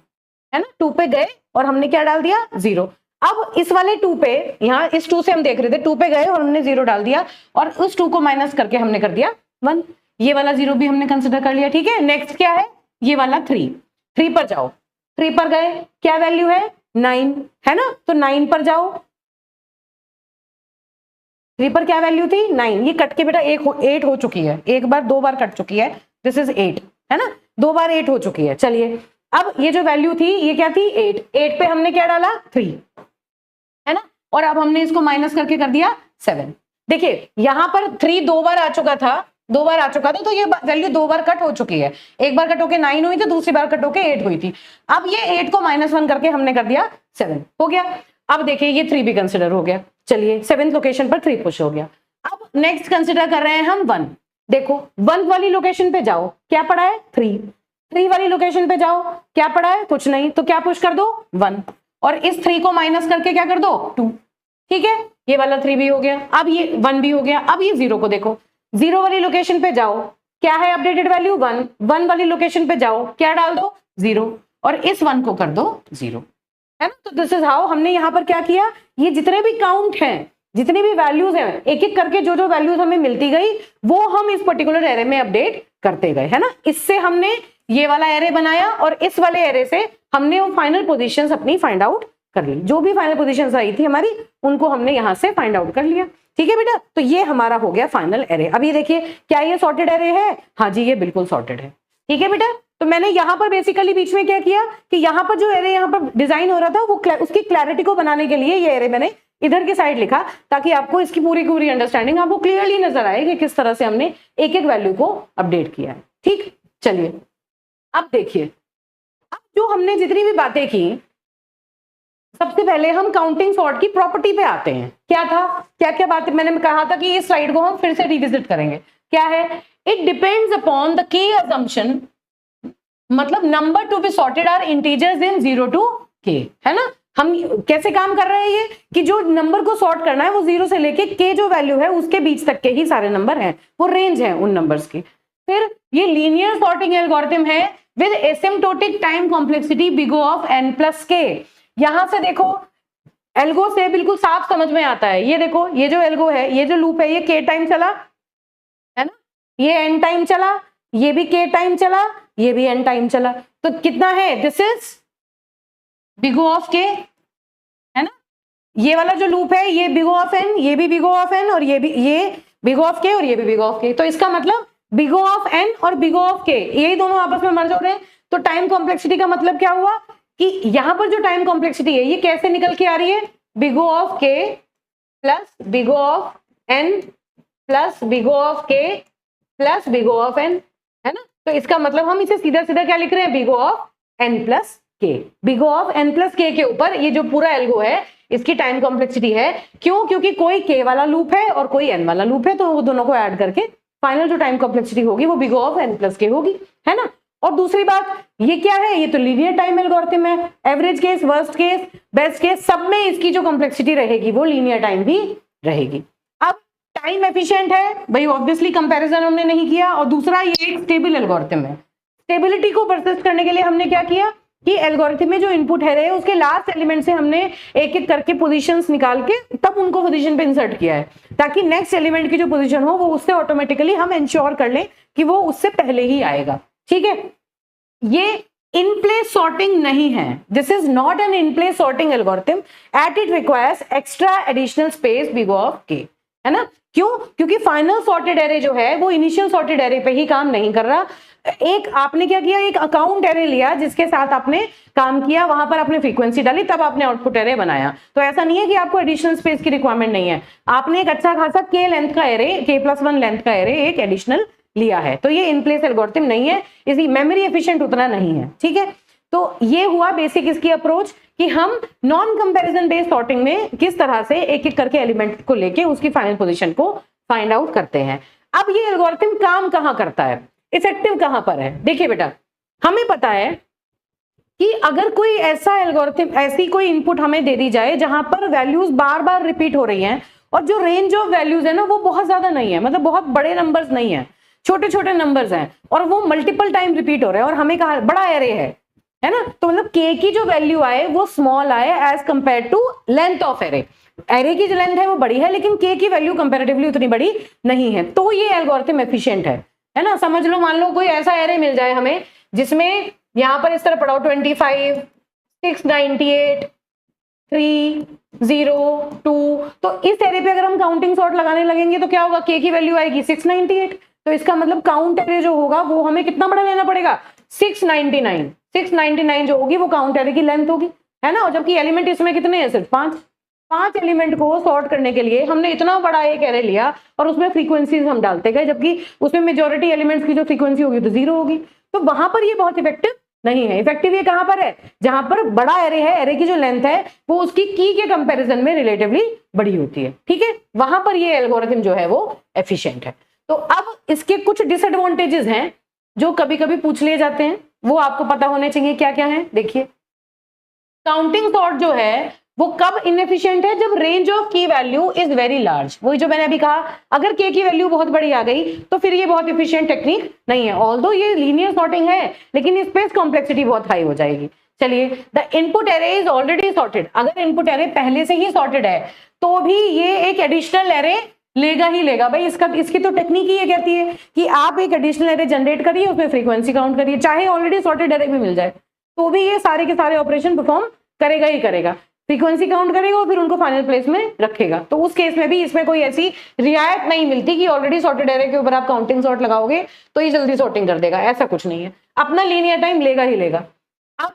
है ना. 2 पे गए और हमने क्या डाल दिया? 0. अब इस वाले 2 पे, यहाँ इस 2 से हम देख रहे थे, 2 पे गए और हमने 0 डाल दिया और उस 2 को माइनस करके हमने कर दिया 1. ये वाला 0 भी हमने कंसिडर कर लिया. ठीक है. नेक्स्ट क्या है? ये वाला 3. 3 पर जाओ, 3 पर गए, क्या वैल्यू है 9, है ना, तो 9 पर जाओ, 3 पर क्या वैल्यू थी 9, ये कट के बेटा 8 हो चुकी है, एक बार 2 बार कट चुकी है, दिस इज 8, है ना, 2 बार 8 हो चुकी है। चलिए अब ये जो वैल्यू थी ये क्या थी 8 पे हमने क्या डाला 3, है ना, और अब हमने इसको माइनस करके कर दिया 7। देखिए यहां पर 3 2 बार आ चुका था, 2 बार आ चुका था, तो ये वैल्यू 2 बार कट हो चुकी है, एक बार कट होके 9 हुई थी, दूसरी बार कट होके 8 हुई थी। अब ये 8 को -1 करके हमने कर दिया 7, हो गया। अब देखिए ये 3 भी कंसिडर हो गया, चलिए 7th लोकेशन पर 3 पुश हो गया। अब नेक्स्ट कंसिडर कर रहे हैं हम 1, देखो 1 वाली लोकेशन पे जाओ, क्या पड़ा है 3 वाली लोकेशन पे जाओ, क्या पड़ा है कुछ नहीं, तो क्या पुश कर दो 1, और इस 3 को माइनस करके क्या कर दो 2, ठीक है, ये वाला 3 भी हो गया, अब ये 1 भी हो गया। अब ये 0 को देखो, 0 वाली लोकेशन पे जाओ, क्या है अपडेटेड वैल्यू 1, 1 वाली लोकेशन पे जाओ, क्या डाल दो 0, और इस 1 को कर दो 0, है ना। तो दिस इज हाउ हमने यहाँ पर क्या किया, ये जितने भी काउंट हैं, जितनी भी वैल्यूज हैं, एक एक करके जो जो वैल्यूज हमें मिलती गई वो हम इस पर्टिकुलर एरे में अपडेट करते गए, है ना। इससे हमने ये वाला एरे बनाया और इस वाले एरे से हमने वो फाइनल पोजीशंस अपनी फाइंड आउट कर ली, जो भी फाइनल पोजीशंस आई थी हमारी उनको हमने यहां से फाइंड आउट कर लिया, ठीक है बेटा। तो ये हमारा हो गया फाइनल एरे। अब ये देखिए क्या ये सॉर्टेड एरे है, हाँ जी ये बिल्कुल सॉर्टेड है, ठीक है बेटा। तो मैंने यहाँ पर बेसिकली बीच में क्या किया कि यहाँ पर जो एरे यहाँ पर डिजाइन हो रहा था वो उसकी क्लैरिटी को बनाने के लिए ये एरे मैंने इधर की साइड लिखा, ताकि आपको इसकी पूरी पूरी अंडरस्टैंडिंग आपको क्लियरली नजर आए कि किस तरह से हमने एक एक वैल्यू को अपडेट किया है, ठीक। चलिए अब देखिए, अब जो हमने जितनी भी बातें की, सबसे पहले हम काउंटिंग सॉर्ट की प्रॉपर्टी पे आते हैं। क्या था, क्या क्या बातें मैंने कहा था कि इस स्लाइड को हम फिर से रिविजिट करेंगे। क्या है, it depends upon the key assumption, मतलब number to be sorted are integers in 0 to k, है ना। हम कैसे काम कर रहे हैं ये कि जो नंबर को सॉर्ट करना है वो 0 से लेके k जो वैल्यू है उसके बीच तक के ही सारे नंबर हैं, वो रेंज है उन नंबर्स की। फिर ये लीनियर सॉर्टिंग एल्गोरिथम है with asymptotic time complexity big O of n plus k। यहां से देखो एल्गो से बिल्कुल साफ समझ में आता है, ये देखो ये जो एल्गो है, ये जो लूप है, ये k टाइम चला, है ना, ये n टाइम चला, ये भी k टाइम चला, ये भी n टाइम चला, तो कितना है, this is big O of k, है ना। ये वाला जो लूप है ये बिग O of n, ये भी बिग O of n, और ये भी ये बिग O of k, और ये भी बिग O of k। तो इसका मतलब बिग O of n और बिग O of k यही दोनों आपस में मर्ज हो रहे हैं। तो टाइम कॉम्प्लेक्सिटी का मतलब क्या हुआ कि यहां पर जो टाइम कॉम्प्लेक्सिटी है ये कैसे निकल के आ रही है, big O of k plus big O of n plus big O of k plus big O of n, है ना। तो इसका मतलब हम इसे सीधा सीधा क्या लिख रहे हैं, big O of n plus k। Big O of n plus k के ऊपर ये जो पूरा एल्गो है इसकी टाइम कॉम्प्लेक्सिटी है, क्यों, क्योंकि कोई k वाला लूप है और कोई n वाला लूप है, तो वो दोनों को ऐड करके फाइनल जो टाइम कॉम्प्लेक्सिटी होगी वो big O of n plus k होगी, है ना। और दूसरी बात ये क्या है, ये तो लीनियर टाइम एल्गोरिथम है, average case, worst case, best case, सब में इसकी जो कॉम्प्लेक्सिटी रहेगी वो लीनियर टाइम भी रहेगी। अब टाइम एफिशिएंट है भाई, ऑब्वियसली कंपैरिजन हमने नहीं किया, और दूसरा ये एक स्टेबल एल्गोरिथम है। स्टेबिलिटी को परसिस्ट करने के लिए हमने क्या किया कि एल्गोरिथम में जो इनपुट है रहे उसके लास्ट एलिमेंट से हमने एक एक करके पोजीशंस निकाल के तब उनको पोजीशन पे इंसर्ट किया है, ताकि नेक्स्ट एलिमेंट की जो पोजीशन हो वो उससे ऑटोमेटिकली हम इंश्योर कर लें कि वो उससे पहले ही आएगा, ठीक है। ये इन प्लेस सॉर्टिंग नहीं है, this is not an in place sorting algorithm, at it requires extra additional space big O of k, है ना। क्यों, क्योंकि फाइनल सॉर्टेड एरे जो है वो इनिशियल सॉर्टेड एरे पे ही काम नहीं कर रहा। एक आपने क्या किया, एक अकाउंट एरे लिया जिसके साथ आपने काम किया, वहां पर आपने फ्रीक्वेंसी डाली, तब आपने आउटपुट एरे बनाया। तो ऐसा नहीं है कि आपको एडिशनल स्पेस की रिक्वायरमेंट नहीं है, आपने एक अच्छा खासा k लेंथ का एरे, k+1 लेंथ का एरे एक एडिशनल लिया है। तो ये इन प्लेस एल्गोरिथम नहीं है, इसी मेमोरी एफिशिएंट उतना नहीं है, ठीक है। तो ये हुआ बेसिक इसकी अप्रोच कि हम नॉन कंपैरिजन बेस्ड सॉर्टिंग में किस तरह से एक एक करके एलिमेंट को लेके उसकी फाइनल पोजीशन को फाइंड आउट करते हैं। अब ये एल्गोरिथम काम कहां करता है, इफेक्टिव कहां पर है। देखिए बेटा, हमें पता है कि अगर कोई ऐसा एल्गोरिथम, ऐसी कोई इनपुट हमें दे दी जाए जहां पर वैल्यूज बार बार रिपीट हो रही हैं और जो रेंज ऑफ वैल्यूज है ना वो बहुत ज्यादा नहीं है, मतलब बहुत बड़े नंबर्स नहीं है, छोटे छोटे नंबर्स हैं, और वो मल्टीपल टाइम रिपीट हो रहे हैं, और हमें कहा बड़ा एरे है ना, तो मतलब k की जो वैल्यू आए वो स्मॉल आए as compare to length of array. Array की जो लेंथ है वो बड़ी है, लेकिन k की वैल्यू कंपैरेटिवली उतनी बड़ी नहीं है, तो ये एल्गोरिथम एफिशिएंट है ना। समझ लो, मान लो कोई ऐसा एरे मिल जाए हमें जिसमें यहां पर इस तरह पढ़ाओ 25, 698, 3, 0, 2, तो इस एरे पे अगर हम काउंटिंग सॉर्ट लगाने लगेंगे तो क्या होगा, के की वैल्यू आएगी 698, तो इसका मतलब काउंट एरे जो होगा वो हमें कितना बड़ा लेना पड़ेगा, 699। 699 जो होगी वो काउंट एरे की लेंथ होगी, है ना। और जबकि एलिमेंट इसमें कितने हैं, सिर्फ 5 एलिमेंट को सॉर्ट करने के लिए हमने इतना बड़ा एक एरे लिया और उसमें फ्रीक्वेंसीज हम डालते गए, जबकि उसमें मेजॉरिटी एलिमेंट्स की जो फ्रीक्वेंसी होगी तो 0 होगी। तो वहां पर ये बहुत इफेक्टिव नहीं है। इफेक्टिव ये कहां पर है, जहां पर बड़ा एरे है, एरे की जो लेंथ है वो उसकी की के कंपैरिजन में रिलेटिवली बड़ी होती है, ठीक है, वहां पर ये एल्गोरिथम जो है वो एफिशिएंट है। तो अब इसके कुछ डिसएडवांटेजेस हैं जो कभी कभी पूछ लिए जाते हैं, वो आपको पता होने चाहिए क्या क्या है। देखिए, काउंटिंग सॉर्ट जो है वो कब इनएफिशिएंट है, जब रेंज ऑफ की वैल्यू इज वेरी लार्ज। वही जो मैंने अभी कहा, अगर के की वैल्यू बहुत बड़ी आ गई तो फिर ये बहुत इफिशिएंट टेक्निक नहीं है। ऑल्दो ये लीनियर सॉर्टिंग है लेकिन स्पेस कॉम्प्लेक्सिटी बहुत हाई हो जाएगी। चलिए, the input array is already sorted, अगर इनपुट एरे पहले से ही सॉर्टेड है तो भी ये एक एडिशनल एरे लेगा ही लेगा। भाई इसकी तो टेक्निक ही ये कहती है कि आप एक एडिशनल एरे जनरेट करिए, उसमें फ्रीक्वेंसी काउंट करिए, चाहे ऑलरेडी सॉर्टेड एरे भी मिल जाए तो भी ये सारे के सारे ऑपरेशन परफॉर्म करेगा ही करेगा, फ्रीक्वेंसी काउंट करेगा और फिर उनको फाइनल प्लेस में रखेगा। तो उस केस में भी इसमें कोई ऐसी रियायत नहीं मिलती कि ऑलरेडी सॉर्टेड एरे के ऊपर आप काउंटिंग सॉर्ट लगाओगे तो ये जल्दी सॉर्टिंग कर देगा, ऐसा कुछ नहीं है, अपना लीनियर टाइम लेगा ही लेगा। अब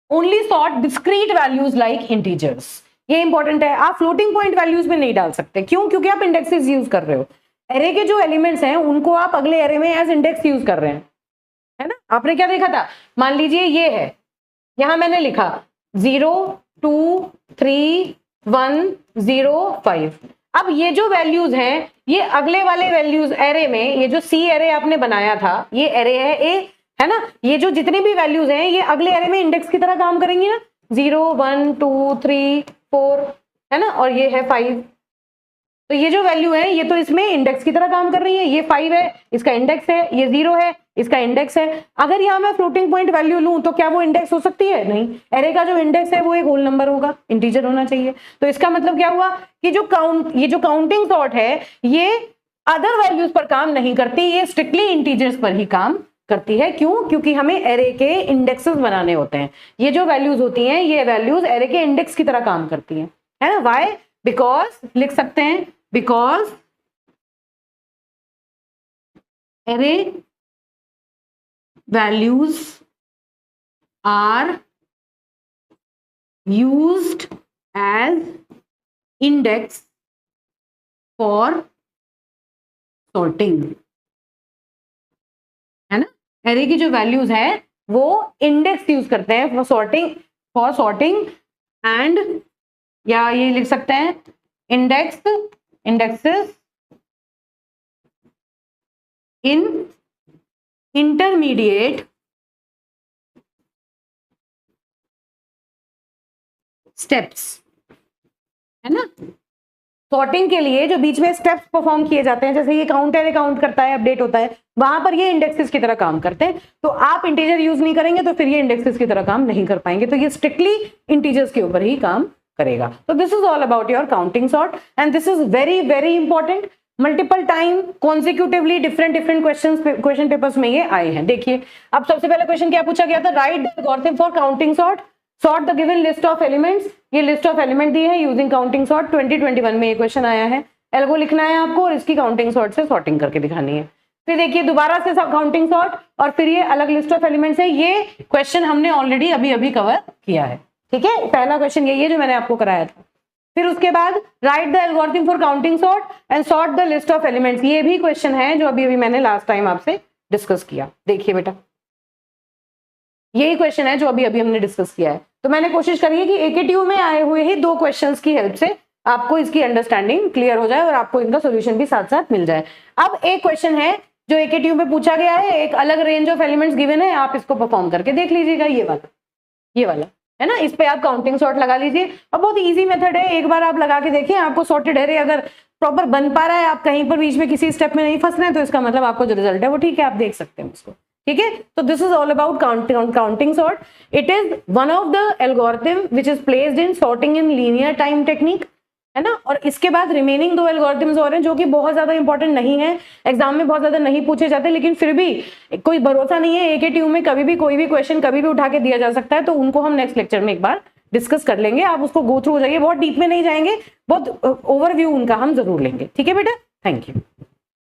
only sort discrete values like integers, ये इंपॉर्टेंट है, आप फ्लोटिंग पॉइंट वैल्यूज में नहीं डाल सकते। क्यों? क्योंकि आप इंडेक्सेस यूज कर रहे हो, एरे के जो एलिमेंट्स हैं उनको आप अगले एरे में एज इंडेक्स यूज कर रहे हैं, है ना। आपने क्या देखा था, मान लीजिए ये है, यहां मैंने लिखा 0, 2, 3, 1, 0, 5। अब ये जो वैल्यूज हैं ये अगले वाले वैल्यूज एरे में, ये जो सी एरे आपने बनाया था ये एरे है ए, है ना, ये जो जितनी भी वैल्यूज हैं ये अगले एरे में इंडेक्स की तरह काम करेंगी ना, 0, 1, 2, 3, 4, है ना, और ये है 5। तो ये जो वैल्यू है ये तो इसमें इंडेक्स की तरह काम कर रही है, ये 5 है इसका इंडेक्स है, ये 0 है इसका इंडेक्स है। अगर यहां मैं फ्लोटिंग पॉइंट वैल्यू लूं तो क्या वो इंडेक्स हो सकती है? नहीं, एरे का जो इंडेक्स है वो एक होल नंबर होगा, इंटीजर होना चाहिए। तो इसका मतलब क्या हुआ कि ये जो काउंटिंग सॉर्ट है ये अदर वैल्यूज पर काम नहीं करती, ये स्ट्रिक्टली इंटीजर्स पर ही काम करती है। क्यों? क्योंकि हमें एरे के इंडेक्सेस बनाने होते हैं, ये जो वैल्यूज होती हैं ये वैल्यूज एरे के इंडेक्स की तरह काम करती हैं, है ना। वाई? बिकॉज लिख सकते हैं, because array values are used as index for sorting, है ना। एरे की जो वैल्यूज है वो इंडेक्स यूज करते हैं फॉर सॉर्टिंग एंड, या ये लिख सकते हैं इंडेक्सेस इन इंटरमीडिएट स्टेप्स, है ना। सॉर्टिंग के लिए जो बीच में स्टेप्स परफॉर्म किए जाते हैं, जैसे ये काउंट एरे काउंट करता है, अपडेट होता है, वहां पर ये इंडेक्सेस की तरह काम करते हैं। तो आप इंटीजर यूज नहीं करेंगे तो फिर ये इंडेक्सेस की तरह काम नहीं कर पाएंगे, तो ये स्ट्रिक्टली इंटीजर्स के ऊपर ही काम करेगा। तो this is all about your counting sort and this is very very important. Multiple time consecutively different question papers में ये आए हैं। देखिए, अब सबसे पहले क्वेश्चन क्या पूछा गया था, right the algorithm for counting sort the given list of elements. ये लिस्ट ऑफ एलिमेंट दी है यूजिंग काउंटिंग सॉर्ट, 2021 में ये क्वेश्चन आया है। एल्गो लिखना है आपको और इसकी काउंटिंग सॉर्ट से सॉर्टिंग करके दिखानी है। फिर देखिए दोबारा से काउंटिंग सॉर्ट और फिर ये अलग लिस्ट ऑफ एलिमेंट्स है। ये क्वेश्चन हमने ऑलरेडी अभी कवर किया है, ठीक है। पहला क्वेश्चन यही है जो मैंने आपको कराया था। फिर उसके बाद right the algorithm for counting sort and sort the list of elements. ये भी क्वेश्चन है जो अभी मैंने लास्ट टाइम आपसे डिस्कस किया। देखिए बेटा, यही क्वेश्चन है जो अभी हमने डिस्कस किया है। तो मैंने कोशिश करी है कि एकेटीयू में आए हुए ही 2 क्वेश्चंस की हेल्प से आपको इसकी अंडरस्टैंडिंग क्लियर हो जाए और आपको इनका सोल्यूशन भी साथ साथ मिल जाए। अब एक क्वेश्चन है जो एकेटीयू में पूछा गया है, एक अलग रेंज ऑफ एलिमेंट्स गिवन है, आप इसको परफॉर्म करके देख लीजिएगा। ये वाला है ना, इस पे आप काउंटिंग सॉर्ट लगा लीजिए और बहुत इजी मेथड है, एक बार आप लगा के देखिए, आपको सॉर्टेड एरे अगर प्रॉपर बन पा रहा है, आप कहीं पर बीच में किसी स्टेप में नहीं फंस रहे हैं, तो इसका मतलब आपको जो रिजल्ट है वो ठीक है, आप देख सकते हैं उसको, ठीक है। तो this is all about counting sort. It is one of the algorithm which is placed in sorting in linear time technique है ना। और इसके बाद रिमेनिंग 2 एल्गोरिथम्स और हैं जो कि बहुत ज्यादा इंपॉर्टेंट नहीं है, एग्जाम में बहुत ज्यादा नहीं पूछे जाते, लेकिन फिर भी कोई भरोसा नहीं है, एक ट्यूब में कभी भी कोई भी क्वेश्चन कभी भी उठा के दिया जा सकता है, तो उनको हम नेक्स्ट लेक्चर में एक बार डिस्कस कर लेंगे। आप उसको गो थ्रू हो जाइए, बहुत डीप में नहीं जाएंगे, बहुत ओवरव्यू उनका हम जरूर लेंगे। ठीक है बेटा, थैंक यू।